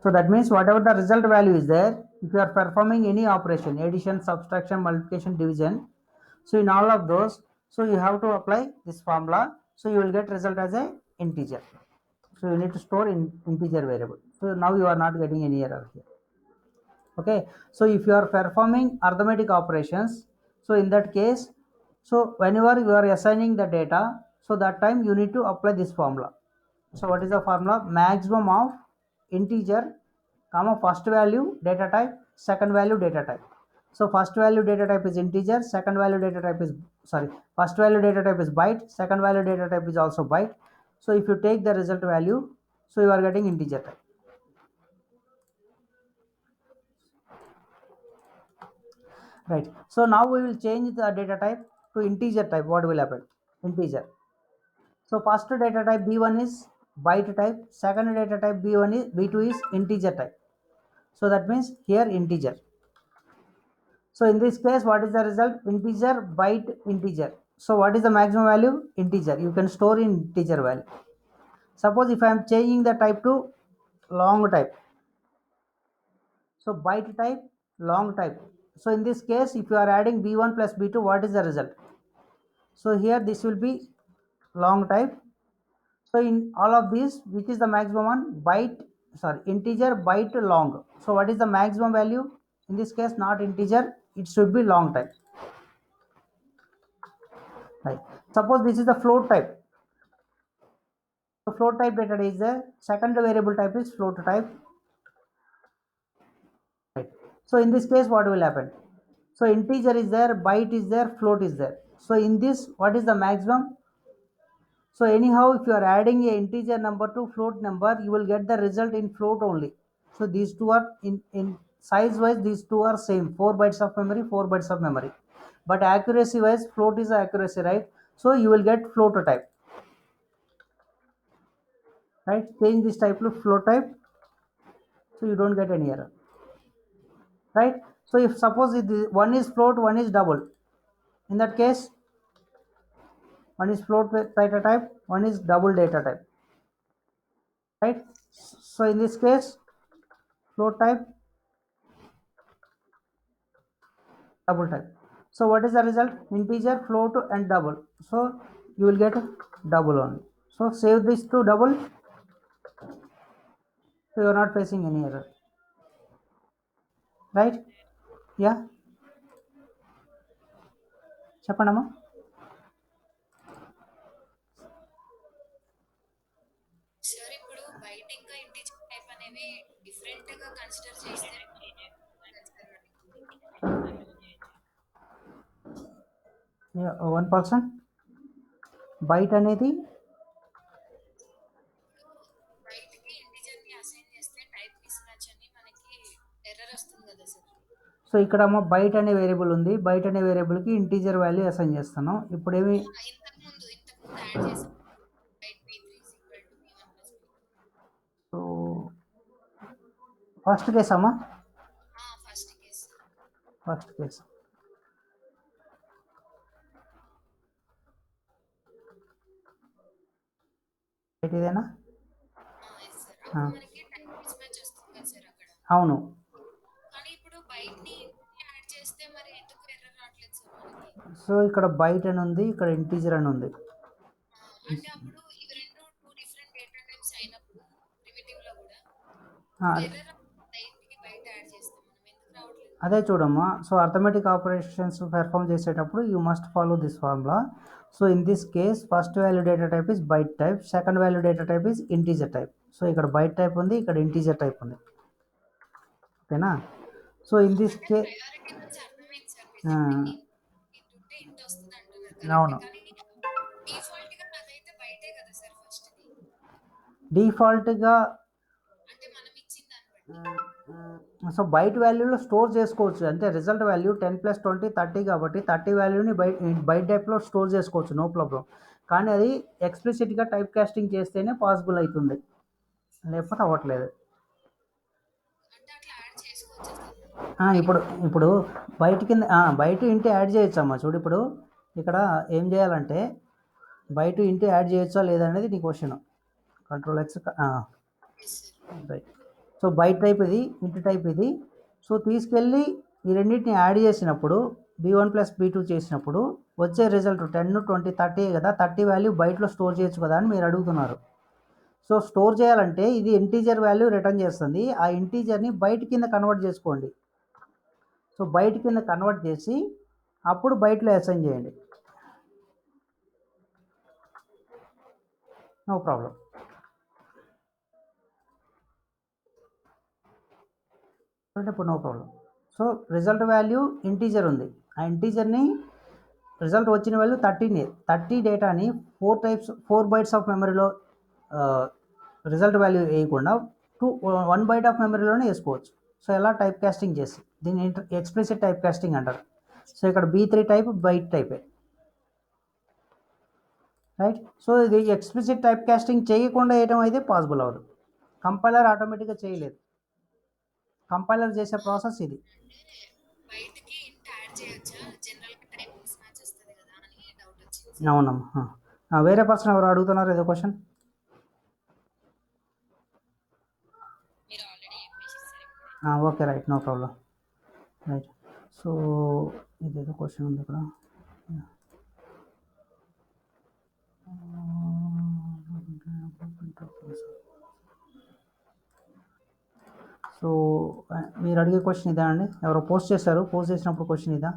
So that means whatever the result value is there, if you are performing any operation, addition, subtraction, multiplication, division, so in all of those, so you have to apply this formula. So you will get result as a integer. So you need to store in integer variable. So now you are not getting any error here. Okay. So if you are performing arithmetic operations, so in that case, so whenever you are assigning the data, so that time you need to apply this formula. So what is the formula? Maximum of integer comma first value data type, second value data type. So first value data type is integer, second value data type is, sorry, first value data type is byte, second value data type is also byte. So if you take the result value, so you are getting integer type. Right. So now we will change the data type to integer type. What will happen? Integer. So first data type b1 is byte type, second data type b2 is integer type. So that means here integer. So in this case, what is the result? Integer, byte, integer. So what is the maximum value? Integer. You can store in integer value. Suppose if I am changing the type to long type. So byte type, long type. So in this case, if you are adding b1 plus b2, what is the result? So here this will be long type. So in all of these, which is the maximum one? Byte, sorry, integer, byte, long. So what is the maximum value? In this case, not integer, it should be long type. Right. Suppose this is the float type. So float type data is the second variable type is float type. Right. So in this case, what will happen? So integer is there, byte is there, float is there. So in this, what is the maximum? So anyhow, if you are adding a integer number to float number, you will get the result in float only. So these two are in size wise, these two are same, 4 bytes of memory, 4 bytes of memory. But accuracy wise, float is accuracy, right? So you will get float type, right? Change this type to float type, so you don't get any error, right? So if suppose one is float, one is double, in that case, one is float data type, one is double data type, right? So in this case, float type, double type. So what is the result? Integer, float and double. So you will get double only. So save this to double, so you are not facing any error, right? Yeah, చెప్పండమ్మా. Sir ఇప్పుడు బయట ఇంకా integer type అనేవి different గా consider చేస్తే sir వాటిని 1% byte అనేది బయటకి ఇంటీజర్ ని అసైన్ చేస్తే టైప్ మిస్ మ్యాచ్ అని మనకి ఎర్రర్ వస్తుంది కదా సార్. సో ఇక్కడ బైట్ అనే వేరియబుల్ ఉంది, బైట్ అనే వేరియబుల్కి ఇంటీజర్ వాల్యూ అసైన్ చేస్తున్నాం. ఇప్పుడు ఏమి ఇంతకు ముందు యాడ్ చేసాం byte b3 is equal to b1 plus b2. So first case అమ్మా, first case first case byte ఇదేనా? సార్ అప్పుడు మనకి టైప్ మిస్ మ్యాచ్ వస్తుంది కదా సార్ అక్కడ. అవును. కానీ ఇప్పుడు బైట్ ని యాడ్ చేస్తే మరి ఎందుకు ఎర్రర్ రావట్లేదు సార్ మనకి? సో ఇక్కడ బైట్ అని ఉంది, ఇక్కడ ఇంటీజర్ అని ఉంది. అంటే అప్పుడు ఇవి రెండు టూ డిఫరెంట్ డేటా టైప్స్ అయినప్పుడు ప్రిమిటివ్ లో కూడా ఎర్రర్ బైట్ బయట యాడ్ చేస్తాం మనం, ఎందుకు రావట్లేదు? అదే చూడమ్మా. సో అర్థమెటిక్ ఆపరేషన్స్ పెర్ఫామ్ చేసేటప్పుడు you must follow this formula. So in this case first value data type is byte type, second value data type is integer type. So ఇక్కడ byte type ఉంది, ఇక్కడ ఇంటీజర్ టైప్ ఉంది, ఓకేనా? So in this case priority గురించి అర్థమైంది sir. ఇంటుంటే ఇంత వస్తుంది అంటున్నారు అవును. కానీ డిఫాల్ట్ గా నాకైతే బయటే కదా సార్ ఫస్ట్ ది. డిఫాల్ట్గా అంటే మనం ఇచ్చిన దాన్ని బట్టి సో బైట్ వాల్యూలో స్టోర్ చేసుకోవచ్చు, అంటే రిజల్ట్ వాల్యూ 10 + 20 30 కాబట్టి 30 వాల్యూని బైట్ టైప్లో స్టోర్ చేసుకోవచ్చు, నో ప్రాబ్లం. కానీ అది ఎక్స్ప్లిసిట్గా టైప్ కాస్టింగ్ చేస్తేనే పాసిబుల్ అవుతుంది, లేకపోతే అవ్వట్లేదు. అంటే అట్లా యాడ్ చేసుకోవచ్చు ఇప్పుడు ఇప్పుడు బయట కింద బయట ఇంటి యాడ్ చేయొచ్చమ్మా. చూడు ఇప్పుడు ఇక్కడ ఏం చేయాలంటే బయట ఇంటి యాడ్ చేయొచ్చా లేదా అనేది నీ question. Ctrl+X, right. So byte type ఇది, ఇంటి టైప్ ఇది. సో తీసుకెళ్ళి ఈ రెండింటిని యాడ్ చేసినప్పుడు b1 + b2 చేసినప్పుడు వచ్చే రిజల్ట్ 10, 20, 30 కదా, 30 వాల్యూ బయటలో స్టోర్ చేయొచ్చు కదా అని మీరు అడుగుతున్నారు. సో స్టోర్ చేయాలంటే ఇది ఇంటీజర్ వాల్యూ రిటర్న్ చేస్తుంది, ఆ ఇంటీజర్ని బైట్ కింద కన్వర్ట్ చేసుకోండి. సో బైట్ కింద కన్వర్ట్ చేసి అప్పుడు బైట్లో అసైన్ చేయండి, నో ప్రాబ్లం. అంటే ఇప్పుడు no problem. So result value integer ఉంది, ఆ ఇంటీజర్ని రిజల్ట్ వచ్చిన వాల్యూ 30ని 30 డేటాని 4 బైట్స్ ఆఫ్ మెమరీలో రిజల్ట్ వాల్యూ వేయకుండా 1 బైట్ ఆఫ్ మెమరీలోనే వేసుకోవచ్చు. సో ఎలా టైప్ కాస్టింగ్ చేసి దీన్ని ఎక్స్ప్లిసిట్ టైప్ కాస్టింగ్ అంటారు. సో ఇక్కడ b3 టైప్ బైట్ టైపే, రైట్. సో ఇది ఎక్స్ప్లిసిట్ టైప్ కాస్టింగ్ చేయకుండా వేయడం అయితే పాసిబుల్ అవ్వదు, కంపైలర్ ఆటోమేటిక్గా చేయలేదు, కంపైలర్ చేసే ప్రాసెస్ ఇది. బయటకి ఇంట్ యాడ్ చేయొచ్చా, జనరల్ గా టైప్ మిస్ మ్యాచ్ వస్తుంది కదా అని డౌట్ వచ్చింది. అవునమ్మా. వేరే పర్సన్ ఎవరు అడుగుతున్నారు ఏదో క్వశ్చన్? మీరు ఆల్రెడీ చెప్పేసి okay, right, no problem, right. So ఇదేదో క్వశ్చన్ ఉంది ఇక్కడ. సో మీరు అడిగే క్వశ్చన్ ఇదా అండి? ఎవరో పోస్ట్ చేశారు, పోస్ట్ చేసినప్పుడు క్వశ్చన్ ఇదా?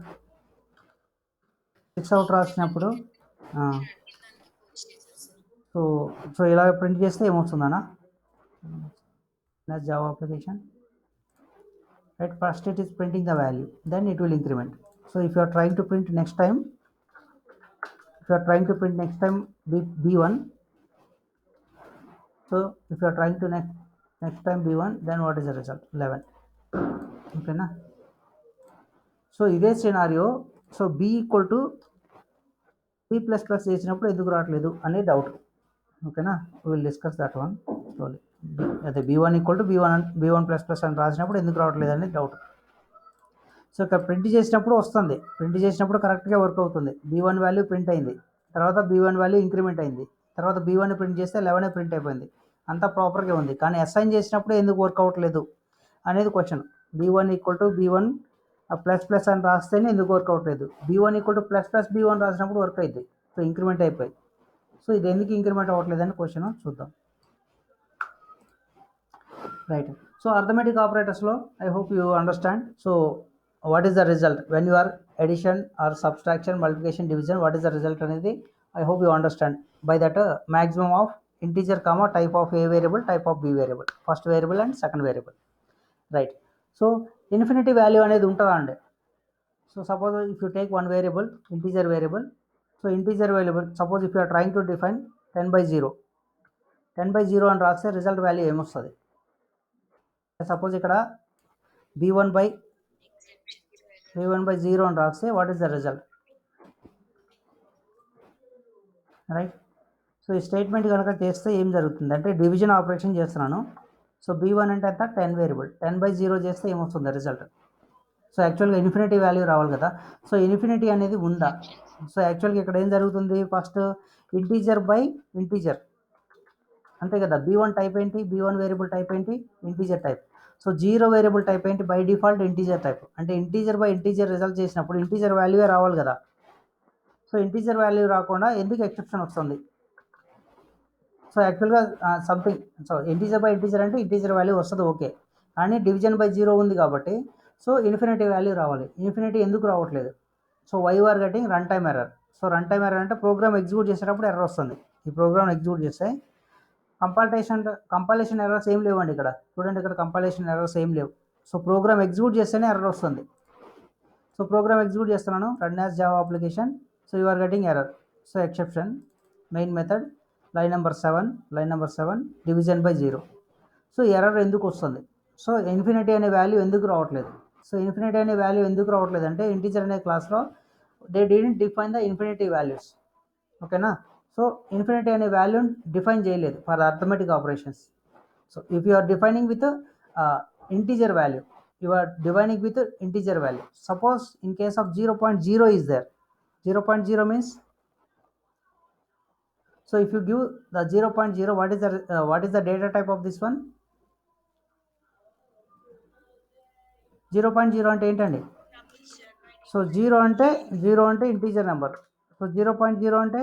6 అవుట్ రాసినప్పుడు సో సో ఇలా ప్రింట్ చేస్తే ఏమొస్తుందన్నా next Java application right, first it is printing the value, then it will increment. So if you are trying to print next time, b1, so if you are trying to next time b1, then what is the result? 11. Okay na? So ఇదే scenario so b equal to b plus plus చేసినప్పుడు ఎందుకు రావట్లేదు అనే doubt. ఓకేనా, will discuss that one slowly. అదే b1 equal to b1 plus plus అని రాసినప్పుడు ఎందుకు రావట్లేదు అనేది డౌట్. సో ఇక్కడ ప్రింట్ చేసినప్పుడు వస్తుంది, ప్రింట్ చేసినప్పుడు కరెక్ట్గా వర్క్ అవుతుంది. b1 వాల్యూ ప్రింట్ అయింది, తర్వాత b1 వాల్యూ ఇంక్రిమెంట్ అయింది, తర్వాత b1 ప్రింట్ చేస్తే 11 ప్రింట్ అయిపోయింది, అంతా ప్రాపర్గా ఉంది. కానీ అసైన్ చేసినప్పుడు ఎందుకు వర్క్ అవ్వట్లేదు అనేది question. b1 equal to b1 plus plus అని రాస్తేనే ఎందుకు వర్క్ అవ్వట్లేదు, b1 equal to plus plus b1 రాసినప్పుడు వర్క్ అయింది. సో ఇంక్రిమెంట్ అయిపోయి, సో ఇది ఎందుకు ఇంక్రిమెంట్ అవ్వట్లేదు అని క్వశ్చన్ చూద్దాం. రైట్, సో అర్థమెటిక్ ఆపరేటర్స్లో I hope you understand. So what is the result when you are addition or subtraction, multiplication, division, what is the result అనేది I hope you understand. By that maximum of integer comma type of a variable, type of b variable, first variable and second variable, right? So infinity value అనేది ఉంటుందా అండి? So suppose if you take one variable, integer variable, so integer variable, suppose if you are trying to define 10/0 అని రాస్తే result value ఏమొస్తుంది? Suppose ఇక్కడ b1/0 అని రాస్తే what is the result, right? So ఈ స్టేట్మెంట్ కనుక చేస్తే ఏం జరుగుతుంది అంటే డివిజన్ ఆపరేషన్ చేస్తున్నాను. సో b1 అంటే అంత 10 వేరియబుల్, 10/0 చేస్తే ఏమొస్తుంది రిజల్ట్? సో యాక్చువల్గా ఇన్ఫినిటీ వాల్యూ రావాలి కదా. సో ఇన్ఫినిటీ అనేది ఉందా? సో యాక్చువల్గా ఇక్కడ ఏం జరుగుతుంది, ఫస్ట్ ఇంటీజర్ బై ఇంటీజర్ అంతే కదా. b1 టైప్ ఏంటి, b1 వేరియబుల్ టైప్ ఏంటి, integer type. So 0 variable type ఏంటి, బై డిఫాల్ట్ ఇంటీజర్ టైప్. అంటే ఇంటీజర్ బై ఇంటీజర్ రిజల్ట్ చేసినప్పుడు ఇంటీజర్ వాల్యూయే రావాలి కదా. సో ఇంటీజర్ వాల్యూ రాకుండా ఎందుకు ఎక్సెప్షన్ వస్తుంది? సో యాక్చువల్గా something, so integer by integer అంటే ఇంటీజర్ వాల్యూ వస్తుంది ఓకే, కానీ డివిజన్ బై 0 ఉంది కాబట్టి సో ఇన్ఫినిటీ వాల్యూ రావాలి. ఇన్ఫినిటీ ఎందుకు రావట్లేదు? So why are getting run time error. So run time error అంటే ప్రోగ్రామ్ ఎగ్జిక్యూట్ చేసేటప్పుడు ఎర్రర్ వస్తుంది. ఈ ప్రోగ్రామ్ ఎగ్జిక్యూట్ చేస్తే కంపైలేషన్ ఎర్రర్స్ ఏం లేవండి ఇక్కడ చూడండి, ఇక్కడ కంపైలేషన్ ఎర్రర్స్ ఏం లేవు. సో ప్రోగ్రామ్ ఎగ్జిక్యూట్ చేస్తేనే ఎర్రర్ వస్తుంది. సో ప్రోగ్రామ్ ఎగ్జిక్యూట్ చేస్తున్నాను, run as Java application, so you are getting error. So exception main method line number 7 division by 0. So error ఎందుకు వస్తుంది? సో ఇన్ఫినిటీ అనే వాల్యూ ఎందుకు రావట్లేదు? సో ఇన్ఫినిటీ అనే value ఎందుకు రావట్లేదు అంటే ఇంటీజర్ అనే క్లాస్లో they didn't define the infinity values. ఓకేనా, సో ఇన్ఫినిటీ అనే వాల్యూని డిఫైన్ చేయలేదు for arithmetic operations. So if you are defining with integer value, you are dividing with integer value. Suppose in case of 0.0 is there, 0.0 means, so if you give the 0.0, what is the data type of this one? 0.0 అంటే ఏంటండి? So 0 అంటే integer number. So 0.0 అంటే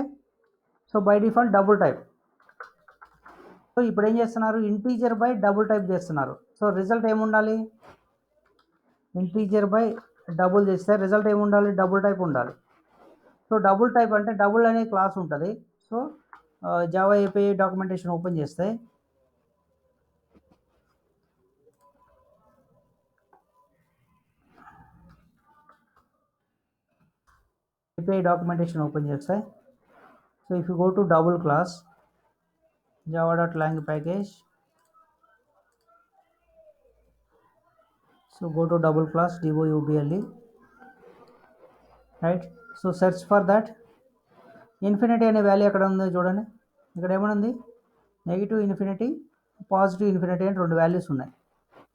so by default double type. So ఇప్పుడు ఏం చేస్తున్నారు, integer by double type చేస్తున్నారు. So result ఏముండాలి, integer by double చేస్తే రిజల్ట్ ఏముండాలి, డబుల్ టైప్ ఉండాలి. సో డబుల్ టైప్ అంటే డబుల్ అనే క్లాస్ ఉంటుంది. So Java API documentation open చేస్తే so if you go to double class java.lang package, so go to double class double, right? So search for that infinity అనే value ఎక్కడ ఉందో చూడండి. ఇక్కడ ఏమనుంది, నెగిటివ్ ఇన్ఫినిటీ, పాజిటివ్ ఇన్ఫినిటీ అని 2 values ఉన్నాయి.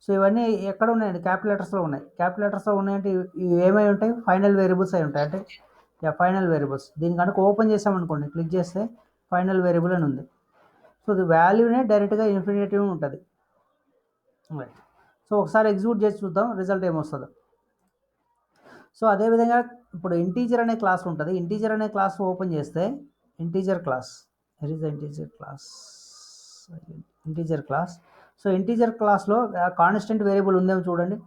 So ఇవన్నీ ఎక్కడ ఉన్నాయండి, క్యాపిటల్ లెటర్స్లో ఉన్నాయి. క్యాపిటల్ లెటర్స్లో ఉన్నాయంటే ఇవి ఏమై ఉంటాయి, ఫైనల్ వేరియబుల్స్ అయి ఉంటాయి. అంటే ఫైనల్ వేరియబుల్స్. దీని కనుక ఓపెన్ చేసామనుకోండి, క్లిక్ చేస్తే ఫైనల్ వేరియబుల్ అని ఉంది. సో ఇది వాల్యూనే డైరెక్ట్గా ఇన్ఫినిటీ ఉంటుంది. రైట్, సో ఒకసారి ఎగ్జిక్యూట్ చేసి చూద్దాం రిజల్ట్ ఏమొస్తుందో. సో అదేవిధంగా ఇప్పుడు ఇంటీజర్ అనే క్లాస్ ఉంటుంది. ఇంటీజర్ అనే క్లాస్ ఓపెన్ చేస్తే ఇంటీజర్ క్లాస్, సో ఇంటీజర్ క్లాస్లో కాన్స్టెంట్ వేరియబుల్ ఉందేమో చూడండి.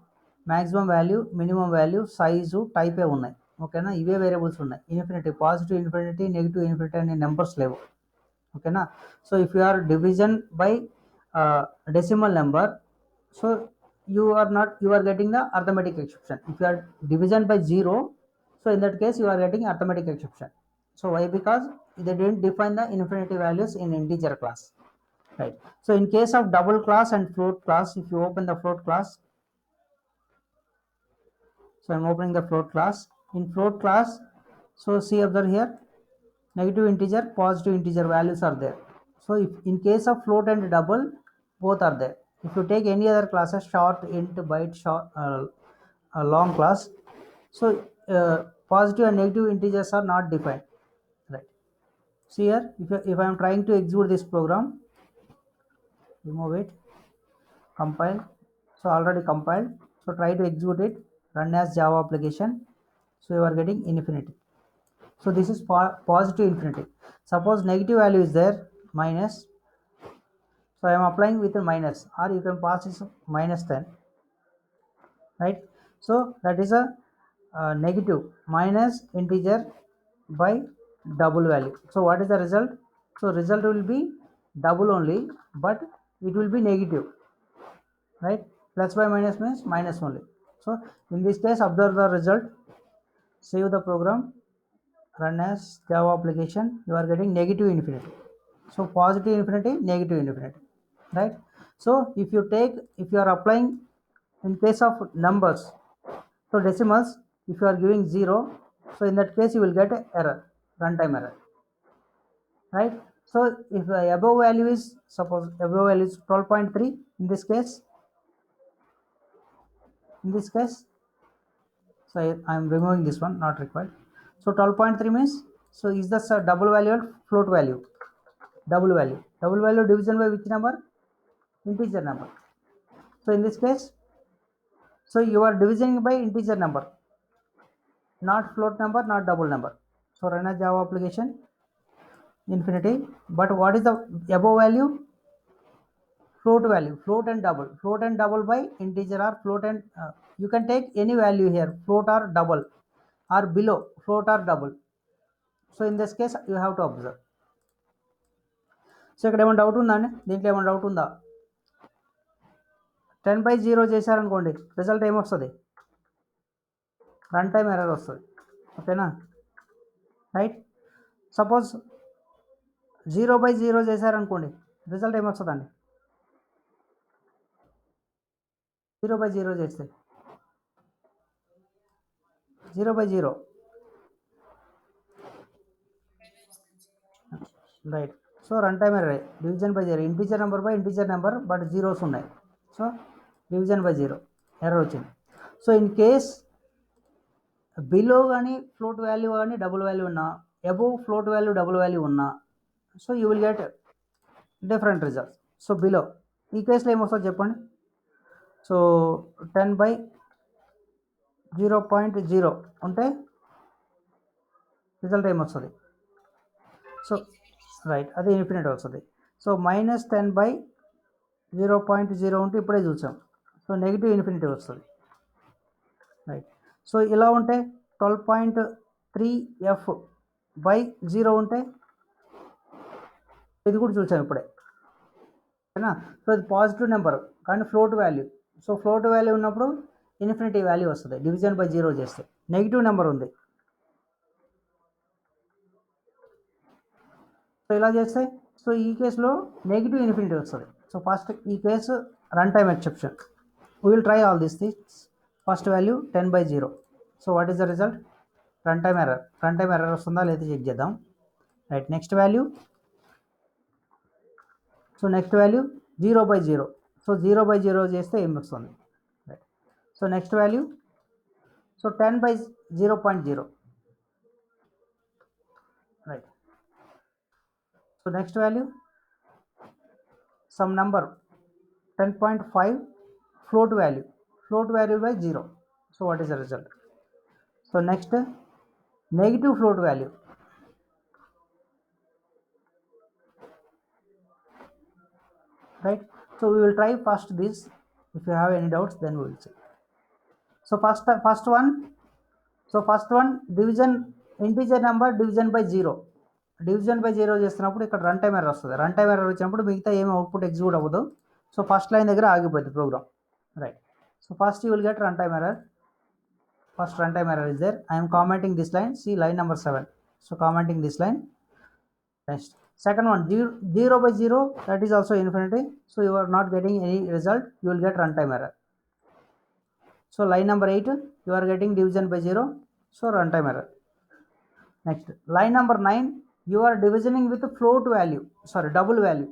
Maximum value, minimum value, size, టైపే ఉన్నాయి. ఓకేనా, ఇవే వేరియబుల్స్ ఉన్నాయి. Infinity, positive infinity, negative infinity అనే నెంబర్స్ లేవు. ఓకేనా. So if you are division by decimal number, so you are getting the arithmetic exception. If you are division by 0, so in that case you are getting arithmetic exception. So why? Because they didn't define the infinity values in integer class, right? So in case of double class and float class, if you open the float class, so I'm opening the float class. In float class, so see, observe here, negative integer, positive integer values are there. So if in case of float and double, both are there. If you take any other classes, short, int, byte, short, long class, so positive and negative integers are not defined, right? See here, if I am trying to execute this program, remove it, compile, so already compiled, so try to execute it, run as Java application, so you are getting infinity. So this is positive infinity. Suppose negative value is there, minus, so I am applying with a minus, or you can pass this minus 10, right? So that is a negative minus integer by double value. So what is the result? So result will be double only, but it will be negative, right? Plus by minus means minus only. So in this case, observe the result, save the program, run as Java application, you are getting negative infinity. So positive infinity, negative infinity, right? So if you are applying in case of numbers, so decimals, if you are giving 0, so in that case you will get a error, runtime error, right? So if the above value is, suppose above value is 12.3, in this case, so I am removing this one, not required. So 12.3 means, so is the double value or float value? Double value division by which number? Integer number. So in this case, so you are dividing by integer number, not float number, not double number. So run a Java application, infinity. But what is the above value? Float value, float and double by integer, or float and you can take any value here, float or double, or below float or double. So in this case you have to observe. So ఇక్కడ ఏమైనా doubt ఉందా అండి? దీంట్లో ఏమైనా doubt ఉందా? 10/0 చేశారనుకోండి, result ఏమొస్తుంది? Run time error వస్తుంది. ఓకేనా, రైట్? సపోజ్ 0/0 చేశారనుకోండి, రిజల్ట్ ఏమొస్తుందండి? 0/0 చేస్తే 0/0, right? So run time error, division by 0, integer number by integer number, but zeros ఉన్నాయి, సో డివిజన్ బై 0 ఎర్రర్ వచ్చింది. సో ఇన్ కేస్ బిలో కానీ ఫ్లోట్ వాల్యూ కానీ double value ఉన్నా, above float value double value ఉన్నా, so you will get different results. So below ఈ కేసులో ఏమొస్తుంది చెప్పండి? సో 10/0.0 ఉంటే రిజల్ట్ ఏమొస్తుంది? సో రైట్, అది ఇన్ఫినిటీ వస్తుంది. సో -10/0.0 ఉంటే ఇప్పుడే చూసాం, సో నెగిటివ్ ఇన్ఫినిటీ వస్తుంది, రైట్? సో ఇలా ఉంటే 12.3f/0 ఉంటే ఇది కూడా చూసాం ఇప్పుడే, ఓకేనా? సో ఇది పాజిటివ్ నెంబర్ కానీ float value. So float value ఉన్నప్పుడు ఇన్ఫినిటీ వాల్యూ వస్తుంది డివిజన్ బై 0 చేస్తే. నెగిటివ్ నెంబర్ ఉంది, సో ఇలా చేస్తే, సో ఈ కేసులో నెగిటివ్ ఇన్ఫినిటీ వస్తుంది. సో ఫస్ట్ ఈ case run time exception. We will try all these things. First value 10/0. So what is the result? Run time error. Run time error వస్తుందా లేదా check చేద్దాం, right? Next value, so next value 0/0. So 0/0 చేస్తే ఏం వస్తుంది, right? So next value, so 10/0.0, right? So next value, some number 10.5 float value by 0. So what is the result? So next, negative float value, right? So we will try first this. If you have any doubts, then we will see. So first one, so first one division, integer number division by zero. Division by zero చేస్తున్నప్పుడు ఇక్కడ run time error వస్తుంది. Run time error వచ్చినప్పుడు మిగతా ఏమి output execute అవ్వదు. So first line దగ్గర ఆగిపోద్ది program, right. So first you will get run time error. First runtime error is there. I am commenting this line. See line number 7. So commenting this line. Next, second one, 0 by 0, that is also infinity. So you are not getting any result. You will get runtime error. So line number 8, you are getting division by 0. So runtime error. Next, line number 9, you are divisioning with float value. Sorry, double value.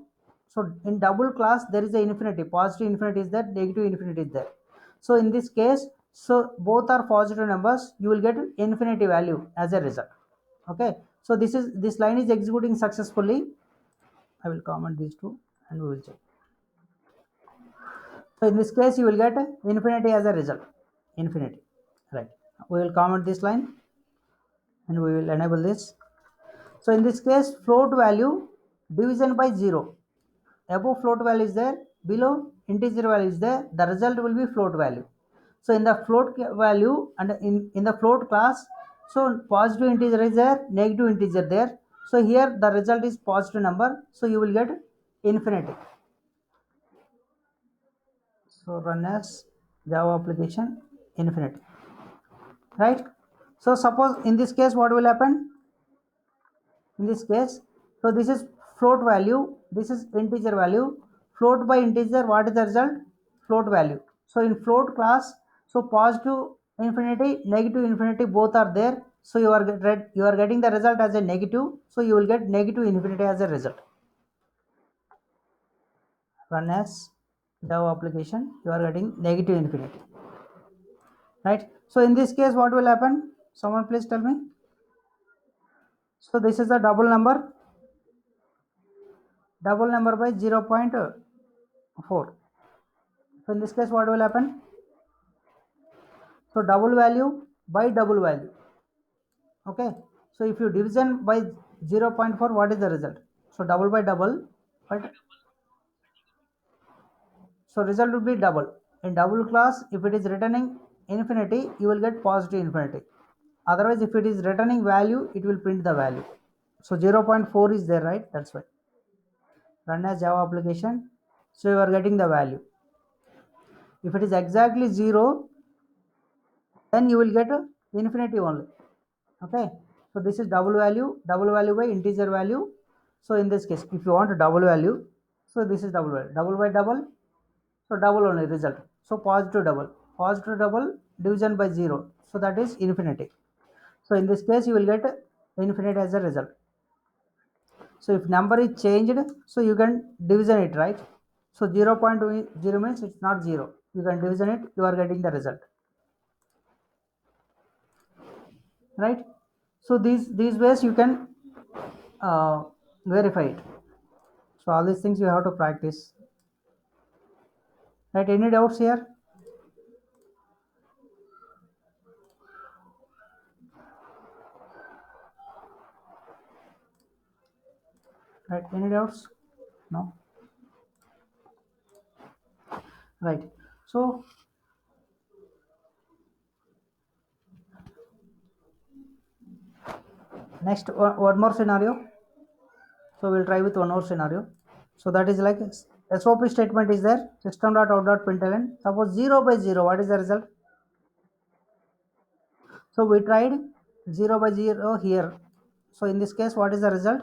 So in double class there is a infinity. Positive infinity is there. Negative infinity is there. So in this case, so both are positive numbers, you will get infinity value as a result. Okay, so this line is executing successfully. I will comment these two and we will check. So in this case you will get infinity as a result, infinity, right. We will comment this line and we will enable this. So in this case, float value division by 0. Above float value is there, below integer value is there, the result will be float value. So in the float value and in the float class, so positive integer is there, negative integer there. So here the result is positive number, so you will get infinity. So run as Java application infinity, right. So suppose in this case what will happen? In this case, so this is float value, this is integer value. Float by integer, what is the result? Float value. So in float class, so positive infinity, negative infinity both are there. So you are getting the result as a negative, so you will get negative infinity as a result. Run as Java application, you are getting negative infinity, right. So in this case what will happen? Someone please tell me. So this is the double number by 0.4. So in this case what will happen? So double value by double value. Okay, so if you division by 0.4, what is the result? So double by double, but so result will be double. In double class, if it is returning infinity, you will get positive infinity. Otherwise, if it is returning value, it will print the value. So 0.4 is there, right? That's why. Run as Java application, so you are getting the value. If it is exactly 0, then you will get infinity only. Okay, so this is double value by integer value. So in this case, if you want a double value, so this is double value, double by double, so double only result. So positive double division by 0, so that is infinity. So in this case you will get infinity as a result. So if number is changed, so you can division it, right. So 0.0 means it's not 0, you can division it, you are getting the result, right. So these ways you can verify it. So all these things you have to practice, right. Any doubts here? Right, any doubts? No, right. So next one more scenario. So we'll try with one more scenario. So that is like SOP statement is there, system.out.println. Suppose 0 by 0, what is the result? So we tried 0 by 0 here. So in this case, what is the result?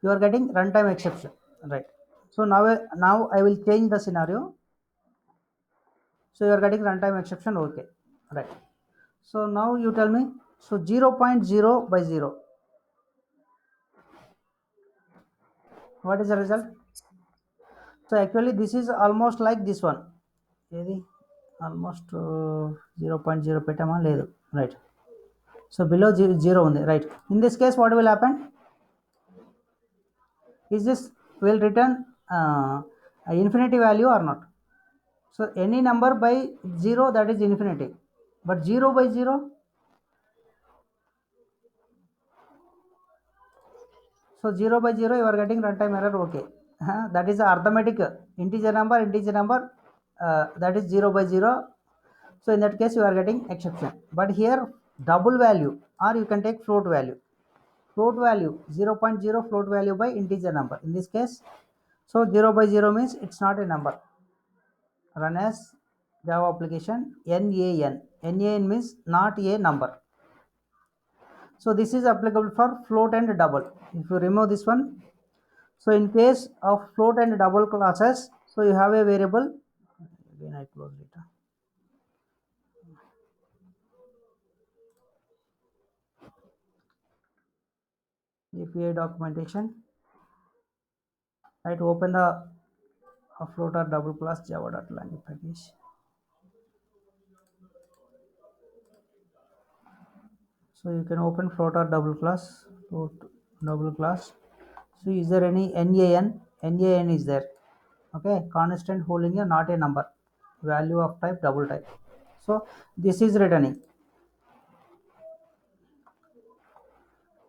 You are getting runtime exception, right. So now I will change the scenario. So you are getting runtime exception, okay, right. So now you tell me, so 0.0 by 0, what is the result? So actually this is almost like this one, almost 0.0 petama ledu, right. So below 0 on right. In this case what will happen? Is this will return infinity value or not? So any number by 0, that is infinity, but 0 by 0, so 0 by 0 you are getting runtime error, okay. That is the arithmetic integer number, that is 0 by 0. So in that case you are getting exception. But here double value, or you can take float value. Float value 0.0 float value by integer number. In this case, so 0 by 0 means it's not a number. Run as Java application NaN. NaN means not a number. So this is applicable for float and double. If you remove this one, so in case of float and double classes, so you have a variable. Again I close it. API documentation. Right, open the float or double class java.lang package. So you can open float or double class, float double class. So is there any NaN? NaN is there. Okay, constant holding a not a number, value of type double type. So this is returning.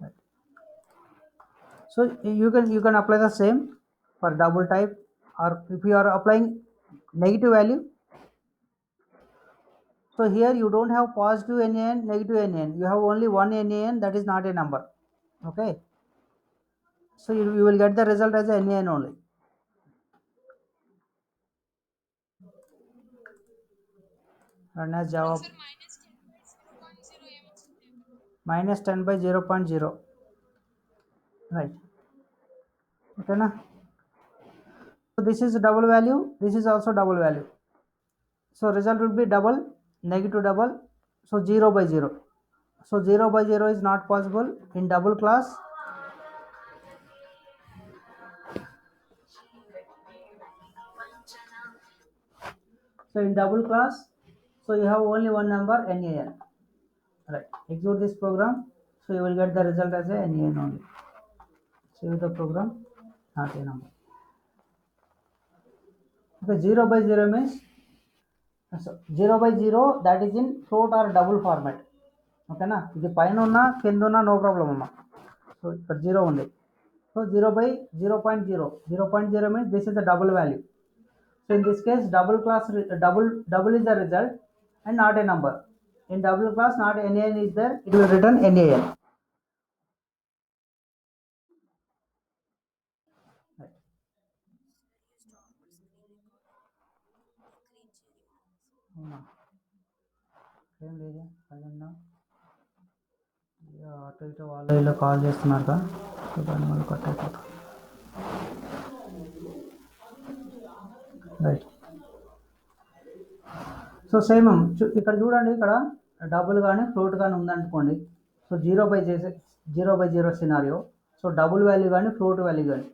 Right. So you can apply the same for double type, or if you are applying negative value. So here you don't have positive NaN, negative NaN. You have only one NaN, that is not a number. Okay. So you will get the result as a NaN only. Run as Java. Sir, minus 10 by 0.0. Right. Okay na? So this is double value. This is also double value. So result will be double, negative double. So 0 by 0. So 0 by 0 is not possible in double class. So in double class, so you have only one number NaN. Right. Execute this program. So you will get the result as a NaN only. Save the program, not a number. Okay, 0 by 0 means, so 0 by 0, that is in float or double format. Okay na? ఇది పైన ఉన్నా కింద ఉన్నా no problem అమ్మా. So ఇక్కడ 0 ఉంది. So 0 by 0.0. 0.0 means this is the double value. So in this case double class double is the result and not a number. In double class not NaN is there, it will return NaN. Right. అవునా? ఏం లేదు అదన్నా అటు ఇటు వాళ్ళు ఇలా call చేస్తున్నారు కదా, సో దానివల్ల కట్ అయిపోతుంది. రైట్. సో సేమ్ ఇక్కడ చూడండి, ఇక్కడ డబుల్ కానీ ఫ్లోట్ కానీ ఉందనుకోండి. So 0 by 0 scenario. So double value కానీ ఫ్లోట్ వాల్యూ కానీ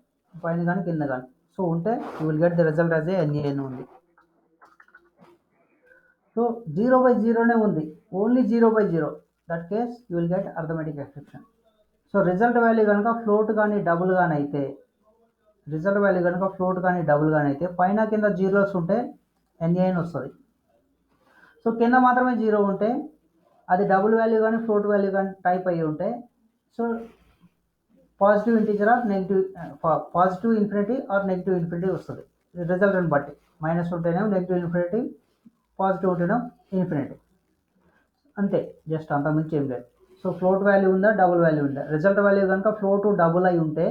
పైన కానీ కింద కానీ సో ఉంటే you will get the result as a NaN ఉంది. సో 0 by 0నే ఉంది, only 0 by 0, that case you will get arithmetic exception. So result value కనుక ఫ్లోట్ కానీ డబుల్ కానీ అయితే, రిజల్ట్ వాల్యూ కనుక ఫ్లోట్ కానీ డబుల్ కానీ అయితే పైన కింద జీరోస్ ఉంటే NaN వస్తుంది. సో కింద మాత్రమే 0 ఉంటే అది డబుల్ వాల్యూ కానీ ఫ్లోట్ వాల్యూ కానీ టైప్ అయ్యి ఉంటే so positive integer or negative, positive infinity or negative infinity వస్తుంది రిజల్ట్ని బట్టి. మైనస్ ఉంటేనేమో నెగిటివ్ ఇన్ఫినిటీ, పాజిటివ్ ఉంటేనేమో ఇన్ఫినిటీ. అంతే, జస్ట్ అంతకుమించి ఏం లేదు. సో ఫ్లోట్ వాల్యూ ఉందా, డబుల్ వాల్యూ ఉందా, రిజల్ట్ వాల్యూ కనుక ఫ్లోట్ డబుల్ అయి ఉంటే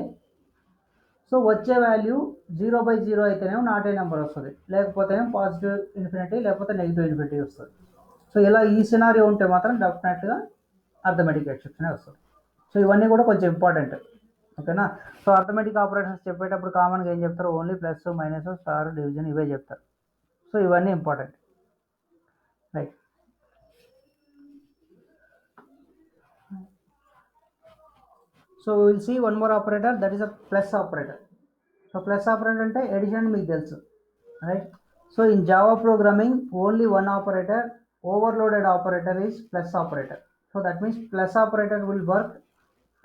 సో వచ్చే వాల్యూ 0 by 0 అయితేనేమో నాట్ ఏ నెంబర్ వస్తుంది, లేకపోతేనేమో పాజిటివ్ ఇన్ఫినిటీ లేకపోతే నెగిటివ్ ఇన్ఫినిటీ వస్తుంది. సో ఇలా ఈ సినారియో ఉంటే మాత్రం డెఫినెట్గా అర్థమెటిక్ ఎక్సెప్షనే వస్తుంది. సో ఇవన్నీ కూడా కొంచెం ఇంపార్టెంట్. ఓకేనా? సో అర్థమెటిక్ ఆపరేషన్స్ చెప్పేటప్పుడు కామన్గా ఏం చెప్తారు, only plus minus star division ఇవే చెప్తారు. సో ఇవన్నీ important. Right. So will see one more operator, that is a plus operator. So plus operator అంటే ఎడిషన్ మీకు తెలుసు, right? So in Java programming only one operator, overloaded operator is plus operator. So that means plus operator will work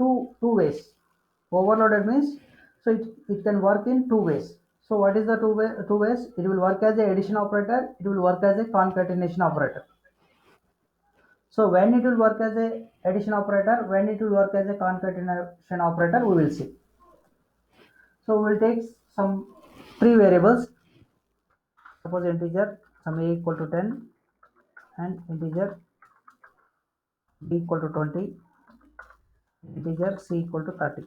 two ways. Overloaded means so it can work in two ways. So what is the two ways? It will work as a addition operator, it will work as a concatenation operator. So when it will work as a addition operator, when it will work as a concatenation operator, we will see. So we will take some three variables. Suppose integer sum a equal to 10, and integer b equal to 20, integer c equal to 30.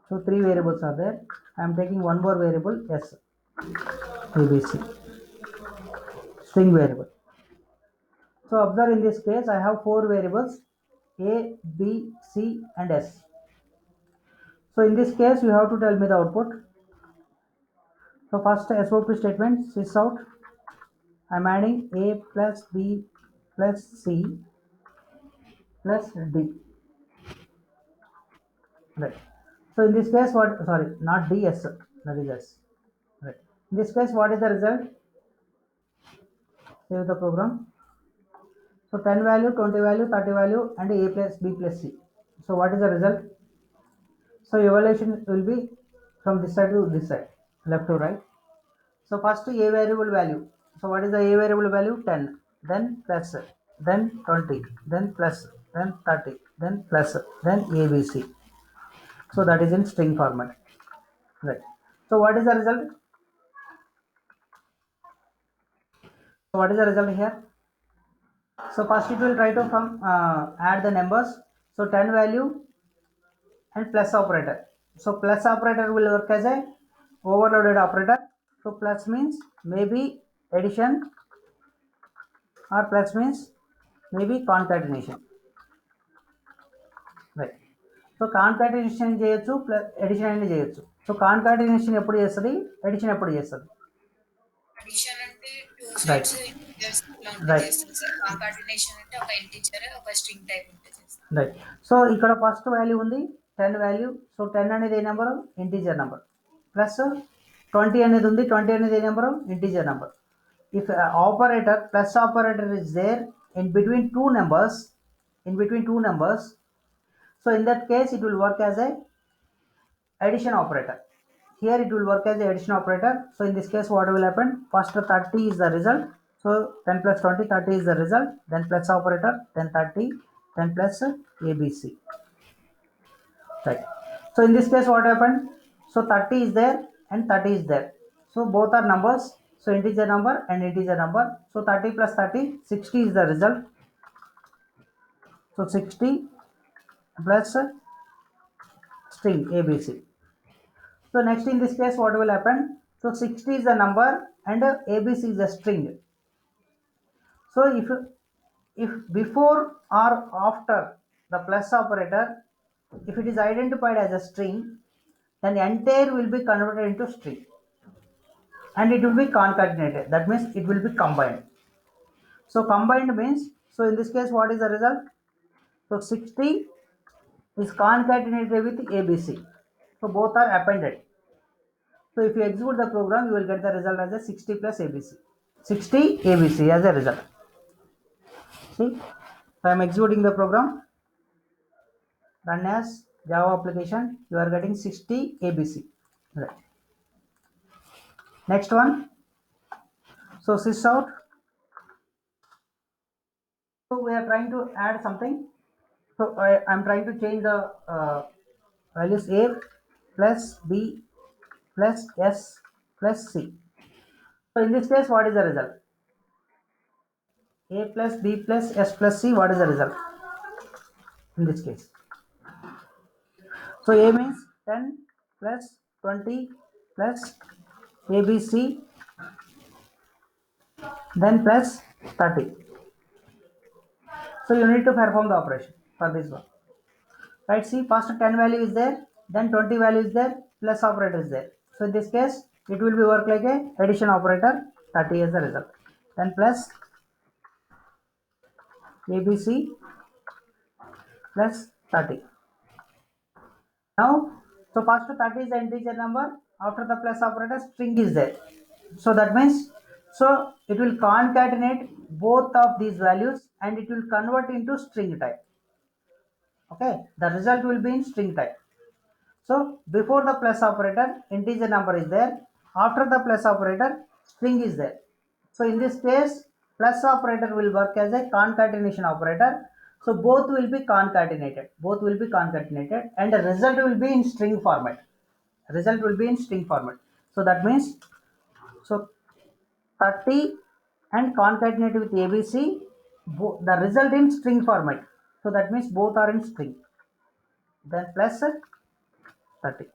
So 3 variables are there. I am taking one more variable s, abc, string variable. So observe, in this case I have 4 variables a, b, c and s. So in this case you have to tell me the output. So first SOP statement, sys out. I am adding a plus b plus c plus d. Right. So in this case, what? Sorry, not d, s. That is s. Right. In this case, what is the result? Save the program. So 10 value, 20 value, 30 value, and a plus b plus c. So what is the result? So evaluation will be from this side to this side, left to right. So first a variable value. So what is the a variable value? 10. Then plus, then 20, then plus, then 30, then plus, then abc. So that is in string format. Right. So what is the result? So what is the result here? So first it will try to add the numbers. So 10 value and plus operator. So plus operator will work as a overloaded operator. So plus means maybe addition, or plus means maybe concatenation. Right. So concatenation చేయొచ్చు, plus edition అనేది చేయొచ్చు. So concatenation ఎప్పుడు చేస్తుంది, edition ఎప్పుడు చేస్తుంది? Addition అంటే two right, sides integers ఇట్లా ఉంటే రైట్, చేస్తుంది సార్. కాంకాటినేషన్ అంటే ఒక ఇంటిజర్ ఒక స్ట్రింగ్ టైప్ ఉంటే చేస్తుంది. రైట్. సో ఇక్కడ ఫస్ట్ వాల్యూ ఉంది 10 వాల్యూ. సో 10 అనేది ఏ నెంబర్? Integer number. ప్లస్ 20 అనేది ఉంది, 20 అనేది ఏ నెంబర్? Integer number. If operator plus operator is there in between two numbers, so in that case it will work as a addition operator. Here it will work as a addition operator. So in this case what will happen? First 30 is the result. So 10 plus 20, 30 is the result. Then plus operator, then 30, then plus abc. Right. So in this case what happened? So 30 is there and 30 is there. So both are numbers. So integer number and integer number. So 30 plus 30, 60 is the result. So 60 plus string abc. So next in this case what will happen? So 60 is the number and abc is a string. So if before or after the plus operator, if it is identified as a string, then the entire will be converted into string and it will be concatenated. That means it will be combined. So combined means, so in this case what is the result? So 60 is concatenated with abc. So both are appended. So if you execute the program, you will get the result as a 60 plus abc. 60 abc as a result. See, if I am executing the program, run as Java application, you are getting 60 abc. Right. Next one. So sys out. So we are trying to add something. So I am trying to change the values a plus b plus s plus c. So in this case, what is the result? A plus b plus s plus c. What is the result in this case? So a means 10 plus 20 plus abc, then plus 30. So you need to perform the operation for this one. Right, see, first 10 value is there, then 20 value is there, plus operator is there. So in this case, it will be work like a addition operator, 30 as the result. Then plus abc plus 30. Now, so first 30 is the integer number, after the plus operator string is there. So that means, so it will concatenate both of these values and it will convert into string type. Okay, the result will be in string type. So before the plus operator, integer number is there. After the plus operator, string is there. So in this case, plus operator will work as a concatenation operator. So both will be concatenated. Both will be concatenated, and the result will be in string format. Result will be in string format. So that means, so 30 and concatenate with ABC. the result in string format. So that means both are in string. Then plus 30.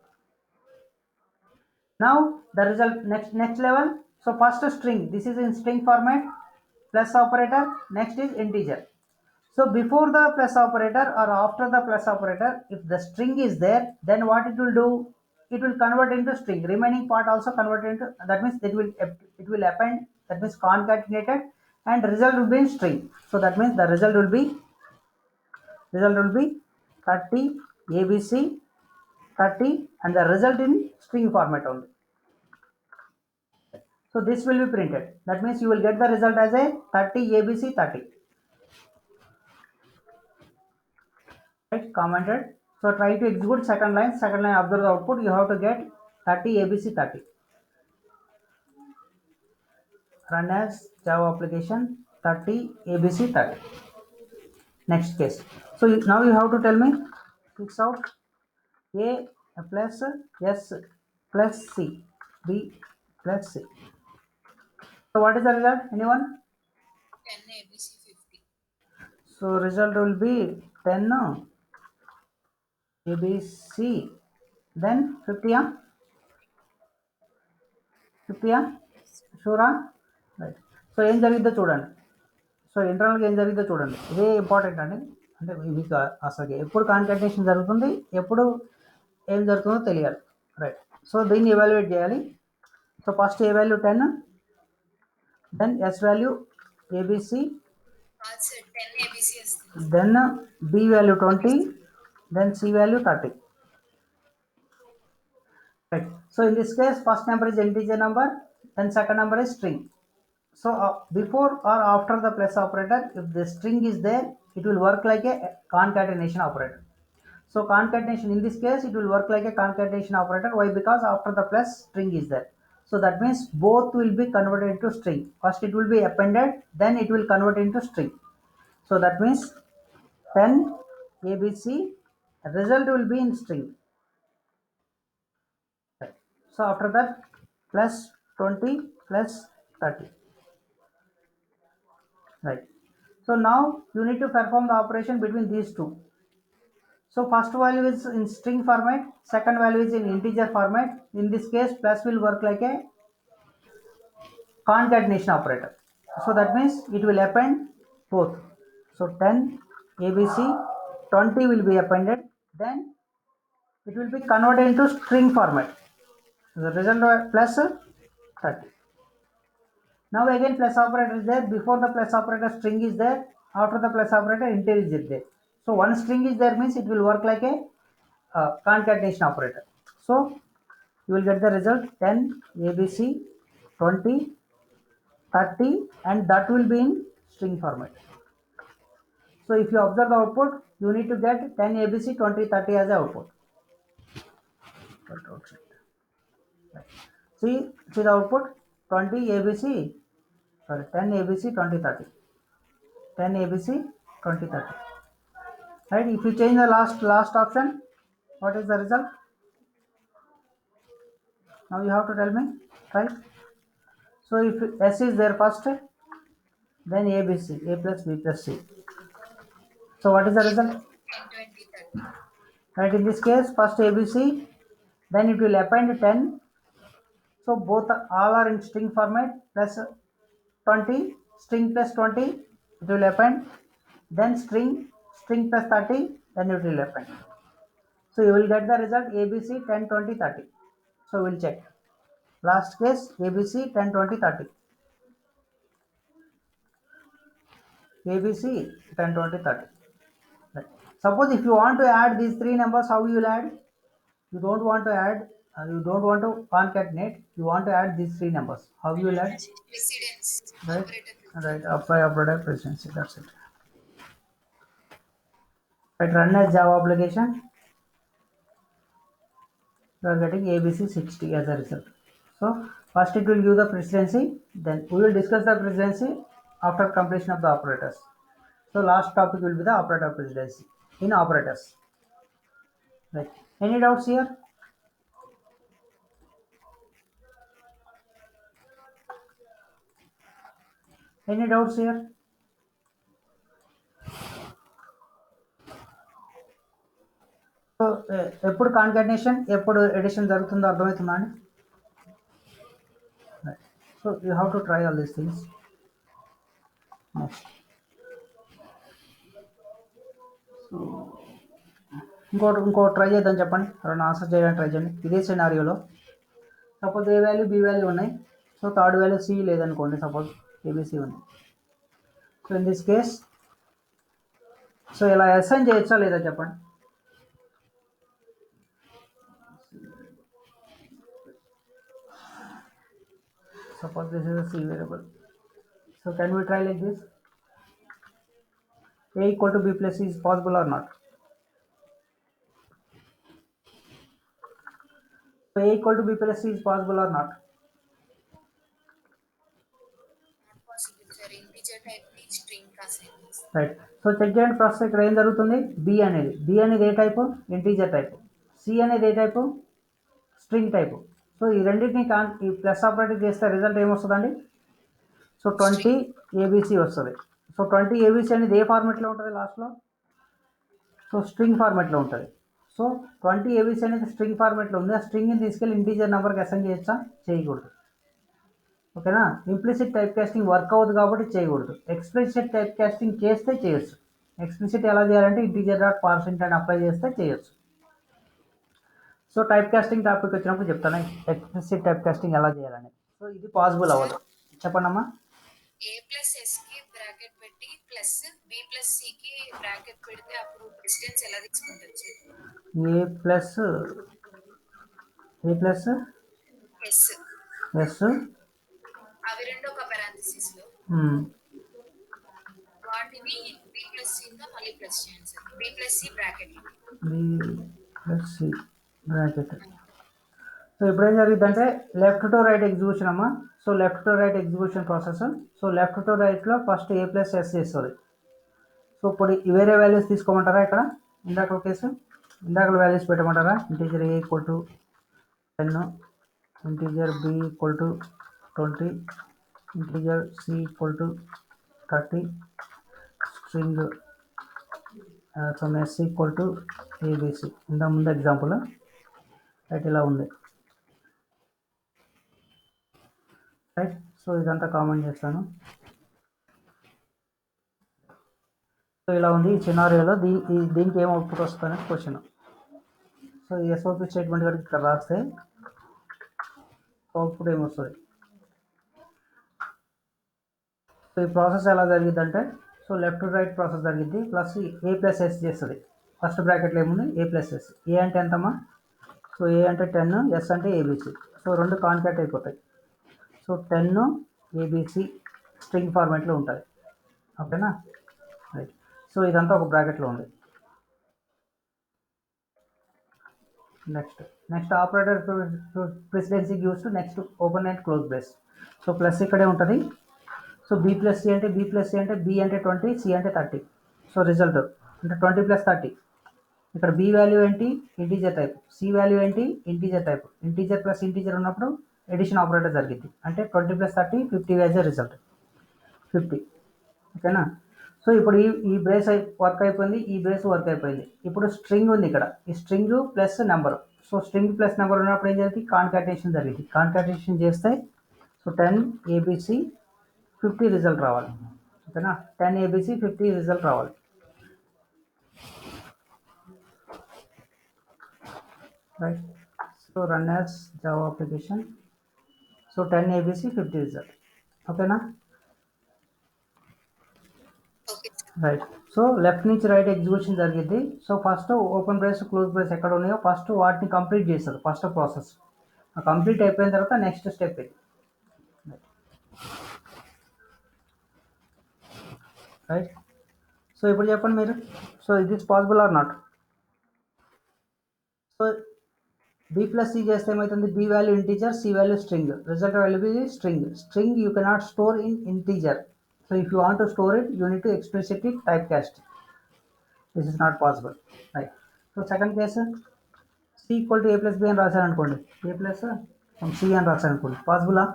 Now the result next level. So first string, this is in string format, plus operator. Next is integer. So before the plus operator or after the plus operator, if the string is there, then what it will do? It will convert into string. Remaining part also convert into, that means it will append, that means concatenated, and result will be in string. So that means the result will be 30 ABC 30, and the result in string format only. So this will be printed. That means you will get the result as a 30 ABC 30. Right, commented. So try to execute second line. Second line, observe the output. You have to get 30 ABC 30. Run as Java application 30 ABC 30. Next case. So now you have to tell me, fix out A plus S plus C, B plus C. So what is the result? Anyone? 10 ABC 50. So result will be 10 ABC, then 50 50 Yes. sure right. So ఏం జరిగిద్దో చూడండి. So ఇంటర్నల్గా ఏం జరిగిద్దో చూడండి. ఇదే important అండి. అంటే మీకు అసలు ఎప్పుడు కాన్సన్ట్రేషన్ జరుగుతుంది, ఎప్పుడు ఏం జరుగుతుందో తెలియాలి. రైట్. సో దీన్ని ఎవాల్యుయేట్ చేయాలి. So first a value 10, then s value ABC, కాదు సార్ 10 ABC వస్తుంది. Then b value 20, then c value 30. Right. So in this case, first number is integer number, then second number is string. So before or after the plus operator, if the string is there, it will work like a concatenation operator. So concatenation, in this case, it will work like a concatenation operator. Why? Because after the plus, string is there. So that means both will be converted into string. First it will be appended, then it will convert into string. So that means 10 ABC, result will be in string. Right. So after that, plus 20 plus 30. Right. So now you need to perform the operation between these two. So first value is in string format, second value is in integer format. In this case, plus will work like a concatenation operator. So that means it will append both. So 10 ABC 20 will be appended. Then it will be converted into string format. The result plus 30. Now again plus operator is there. Before the plus operator string is there. After the plus operator integer is there. So one string is there means it will work like a concatenation operator. So you will get the result 10 ABC 20 30, and that will be in string format. So if you observe the output, you need to get 10 ABC 20 30 as the output. See the output 20 ABC, sorry 10 ABC 20 30. 10 ABC 20 30. Right. If you change the last option, what is the result? Now you have to tell me. Right. So if S is there first, then ABC, A plus B plus C. So what is the A result? 10 20 30. Right. In this case, first ABC, then it will append 10. So both all are in string format, plus 20, string plus 20, it will append. Then string plus 30, then it will append. So you will get the result ABC 10 20 30. So we'll check. Last case ABC 10 20 30. ABC 10 20 30. Right. Suppose if you want to add these three numbers, how you will add? You don't want to add, you don't want to concatenate, you want to add these three numbers. How you will add? Precedence Right? operator. Right. Apply operator presidency. That's it. Right. Run as Java application. You are getting ABC 60 as a result. So first it will give the presidency, then we will discuss the presidency after completion of the operators. So last topic will be the operator presidency in operators. Right. Any doubts here? Any doubts here? So ఎప్పుడు concatenation ఎప్పుడు edition జరుగుతుందో అర్థమవుతుందా అండి? So you have to try all these things. Next ఇంకోటి try చేద్దాం, చెప్పండి. ఎవరైనా answer చేయడానికి ట్రై చేయండి. ఇదే సినారియోలో సపోజ్ ఏ వాల్యూ బి వాల్యూ ఉన్నాయి. సో థర్డ్ వాల్యూ సి లేదనుకోండి, సపోజ్ ఏబిసి ఉంది. So in this case so ఇలా అసైన్ చేయొచ్చా లేదా చెప్పండి. Suppose this is a C variable. So can we try like this? A equal to B plus C is possible or not? So A equal to B plus C is possible or not? Not possible sir. Integer type ని string గా assign చేస్తాం. Right. So check చేయండి process ఇక్కడ ఏం జరుగుతుంది. B అనేది ఏ type? Integer type. C అనేది ఏ type? String type. So ఈ రెండింటిని ఈ ప్లస్ ఆపరేటర్ చేస్తే రిజల్ట్ ఏమొస్తుందండి? సో 20 ABC వస్తుంది. సో 20 ABC అనేది ఏ ఫార్మెట్లో ఉంటుంది లాస్ట్లో? సో స్ట్రింగ్ ఫార్మెట్లో ఉంటుంది. సో 20 ఏబీసీ అనేది స్ట్రింగ్ ఫార్మెట్లో ఉంది. ఆ స్ట్రింగ్ని తీసుకెళ్ళి ఇంటీజర్ నెంబర్కి అసైన్ చేయొచ్చా? చేయకూడదు. ఓకేనా? ఇంప్లిసిట్ టైప్ కాస్టింగ్ వర్క్ అవ్వదు కాబట్టి చేయకూడదు. ఎక్స్ప్లిసిట్ టైప్ కాస్టింగ్ చేస్తే చేయొచ్చు. ఎక్స్ప్లిసిట్ ఎలా చేయాలంటే ఇంటీజర్ డాట్ పార్సెంట్ అని అప్లై చేస్తే చేయొచ్చు. సో టైప్ కాస్టింగ్ టాపిక్ వచ్చినప్పుడు చెప్తాను ఎక్స్ప్లిసిట్ టైప్ కాస్టింగ్ ఎలా చేయాలని. సో ఇది పాసిబుల్ అవ్వదు. చెప్పండి అమ్మా. ఏ ప్లస్ ఎస్ కి బ్రాకెట్ పెట్టి ప్లస్ బి ప్లస్ సి కి బ్రాకెట్ పెడితే అప్పుడు ప్రెసిడెన్స్ ఎలా తీసుకుంటుంది? ఏ ప్లస్ ఎస్ ఎస్ అవి రెండు ఒక పారాంథసిస్ లో వాటిని బి ప్లస్ సి తో మళ్ళీ ప్లస్ చేయండి sir. B plus c bracket so ఇప్పుడు ఏం జరిగిందంటే లెఫ్ట్ టు రైట్ ఎగ్జిక్యూషన్ అమ్మా. So left to right execution process. So left to రైట్లో ఫస్ట్ ఏ ప్లస్ ఎస్ చేస్తుంది. సో ఇప్పుడు వేరే వాల్యూస్ తీసుకోమంటారా? ఇక్కడ ఇందాక కేసు ఇందాక వాల్యూస్ పెట్టమంటారా? Integer a equal to 10, integer b equal to 20, integer c equal to 30, string sum s equal to ABC. ఇంత ముందు ఎగ్జాంపుల్ రైట్ ఇలా ఉంది రైట్. సో ఇదంతా కామెంట్ చేస్తాను. సో ఇలా ఉంది ఈ సినారియోలో. దీనికి ఏం అవుట్పుట్ వస్తుందని క్వశ్చన్. సో ఎస్ఓపి స్టేట్మెంట్ కనుక ఇక్కడ రాస్తే అవుట్పుట్ ఏమొస్తుంది? సో ఈ ప్రాసెస్ ఎలా జరిగిద్దంటే so left to right process జరిగింది. ప్లస్ ఏ ప్లస్ ఎస్ చేస్తుంది. ఫస్ట్ బ్రాకెట్లో ఏముంది? ఏ ప్లస్ ఎస్. ఏ అంటే ఎంతమ్మా? సో ఏ అంటే 10, ఎస్ అంటే ఏబిసి. సో రెండు కాన్కాట్ అయిపోతాయి. సో 10 ఏబిసి స్ట్రింగ్ ఫార్మాట్లో ఉంటుంది. ఓకేనా? రైట్. సో ఇదంతా ఒక బ్రాకెట్లో ఉంది. Next operator presidency gives to next open and close brace. So plus ఇక్కడే ఉంటుంది. సో బి ప్లస్ సి అంటే బి అంటే 20, సి అంటే 30. సో రిజల్ట్ అంటే 20 + 30. ఇక్కడ బి వాల్యూ ఏంటి? Integer type. సి వాల్యూ ఏంటి? Integer type. Integer plus integer ఉన్నప్పుడు ఎడిషన్ ఆపరేటర్ జరిగింది. అంటే 20 + 30 50 యాజ్ ఎ రిజల్ట్ 50. ఓకేనా? సో ఇప్పుడు ఈ బ్రేస్ వర్క్ అయిపోయింది, ఈ బ్రేస్ వర్క్ అయిపోయింది. ఇప్పుడు స్ట్రింగ్ ఉంది ఇక్కడ. ఈ string plus number. So string plus number ఉన్నప్పుడు ఏం జరిగింది? కాన్కాటేషన్ జరిగింది. కాన్కాటేషన్ చేస్తే సో 10 ఏబిసి 50 రిజల్ట్ రావాలి. ఓకేనా? 10 ఏబిసి 50 రిజల్ట్ రావాలి. Right. So run as Java application. So 10 ABC 50 result. ఓకేనా? రైట్. సో లెఫ్ట్ నుంచి రైట్ ఎగ్జిక్యూషన్ జరిగింది. So first open brace close brace ఎక్కడ ఉన్నాయో ఫస్ట్ వాటిని కంప్లీట్ చేస్తారు. ఫస్ట్ ప్రాసెస్ కంప్లీట్ అయిపోయిన తర్వాత నెక్స్ట్ స్టెప్ ఇది. రైట్. సో ఇప్పుడు చెప్పండి మీరు. So it is possible or not? So B plus C చేస్తే ఏమవుతుంది? B value integer, C value string. Result value B string you cannot store in integer. So if you want to store it, you need to explicitly typecast. This is not possible, right? So second case, c equal to a plus b అని రాశాను అనుకోండి. a plus c అని రాశాను అనుకోండి. పాసిబులా?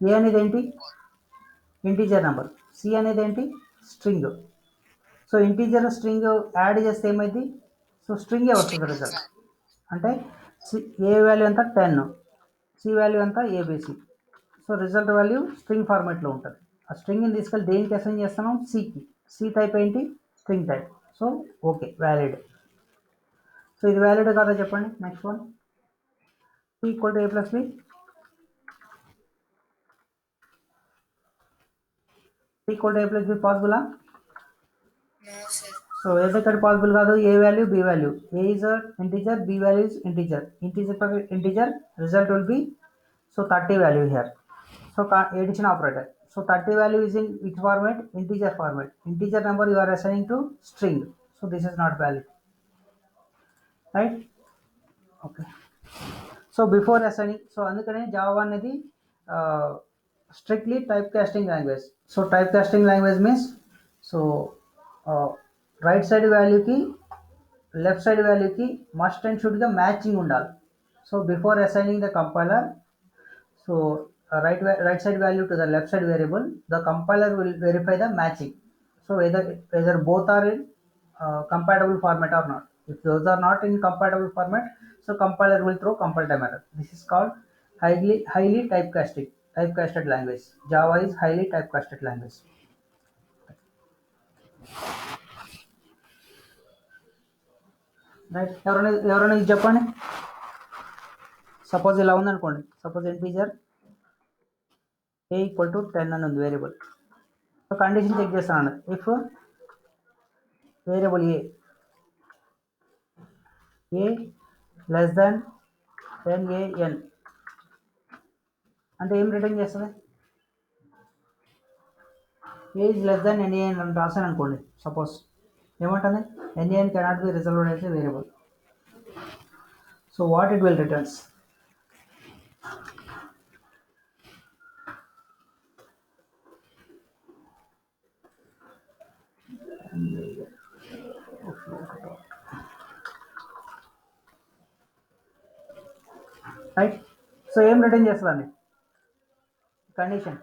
a అనేది ఏంటి? Integer number. c అనేది ఏంటి? String. So integer string add చేస్తే ఏమైంది? సో స్ట్రింగే వస్తుంది రిజల్ట్. అంటే ఏ వాల్యూ ఎంత 10, సి వాల్యూ ఎంత ఏబిసి. సో రిజల్ట్ వాల్యూ స్ట్రింగ్ ఫార్మాట్లో ఉంటుంది. ఆ స్ట్రింగ్ని తీసుకెళ్ళి దేనికి అసైన్ చేస్తున్నాం? సికి. సి టైప్ ఏంటి? String type. So okay, valid. So ఇది వ్యాలిడ్ కదా చెప్పండి. Next one, p equal to a plus b. p equal to a plus b పాసిబులా? No, sir. సో ఏది ఇక్కడ పాసిబుల్ కాదు. A value b value. A is integer, b value is integer. Integer result will be so 30 value here. So addition operator. So 30 value is in which format? Integer format. Integer number you are assigning to string. So this is not valid, right? Okay. So before assigning, so అందుకనే Java అనేది strictly typecasting language. So typecasting language means so right side value కి left side value కి must and should గా matching ఉండాలి. So before assigning the compiler, so right side value to the left side variable, the compiler will verify the matching. So whether both are in compatible format or not. If those are not in compatible format, so compiler will throw compile time error. This is called highly typecasted language. Java is highly typecasted language. Right. ఎవరైనా ఇది చెప్పండి. Suppose ఇలా ఉందనుకోండి. Suppose integer a equal to 10 అని ఉంది variable. So condition check చేస్తాను. If variable a less than 10 an అంటే ఏం రిటర్న్ చేస్తుంది? A is less than an అని రాశాను అనుకోండి. సపోజ్ ఏమంటుంది? an cannot be resolved as a variable. So what it will returns? Right. So ఏం return చేస్తుందండి కండిషన్?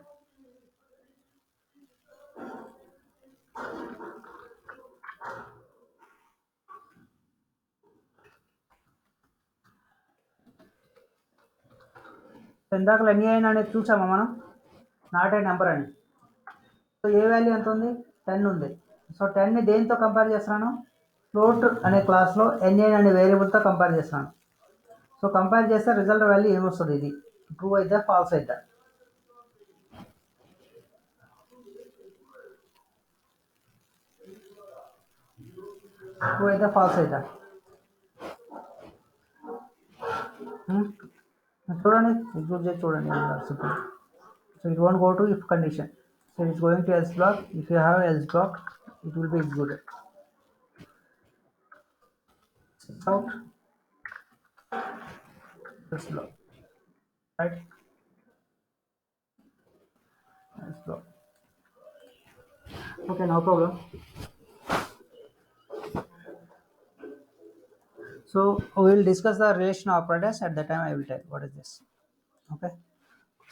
ఇందాక ఎన్ అనేది చూసామా మనం? నాట్ ఏ నెంబర్ అని. సో ఏ వాల్యూ ఎంత ఉంది? 10 ఉంది. సో 10ని దేంతో కంపేర్ చేస్తున్నాను? ఫ్లోట్ అనే క్లాస్లో ఎన్ఏన్ అనే వేరియబుల్తో కంపేర్ చేస్తున్నాను. సో కంపేర్ చేస్తే రిజల్ట్ వాల్యూ ఏమొస్తుంది? ఇది ట్రూ అయితే ఫాల్స్ అయితే? ట్రూ అయితే ఫాల్స్ అయితే? చూడండి, ఎగ్జిక్యూట్ చేసి చూడండి. Simple. So it won't go to if condition. So it's going to else black. If you have else black, it will be executed. Out this block, right? This block. Okay, no problem. So we will discuss the relation operators. At that time I will tell what is this. Okay.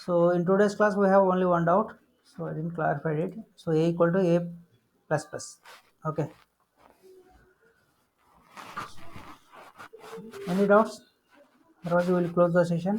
So in today's class we have only one doubt, so I didn't clarify it. So a equal to a plus plus. Okay. Any doubts? Otherwise we will close the session.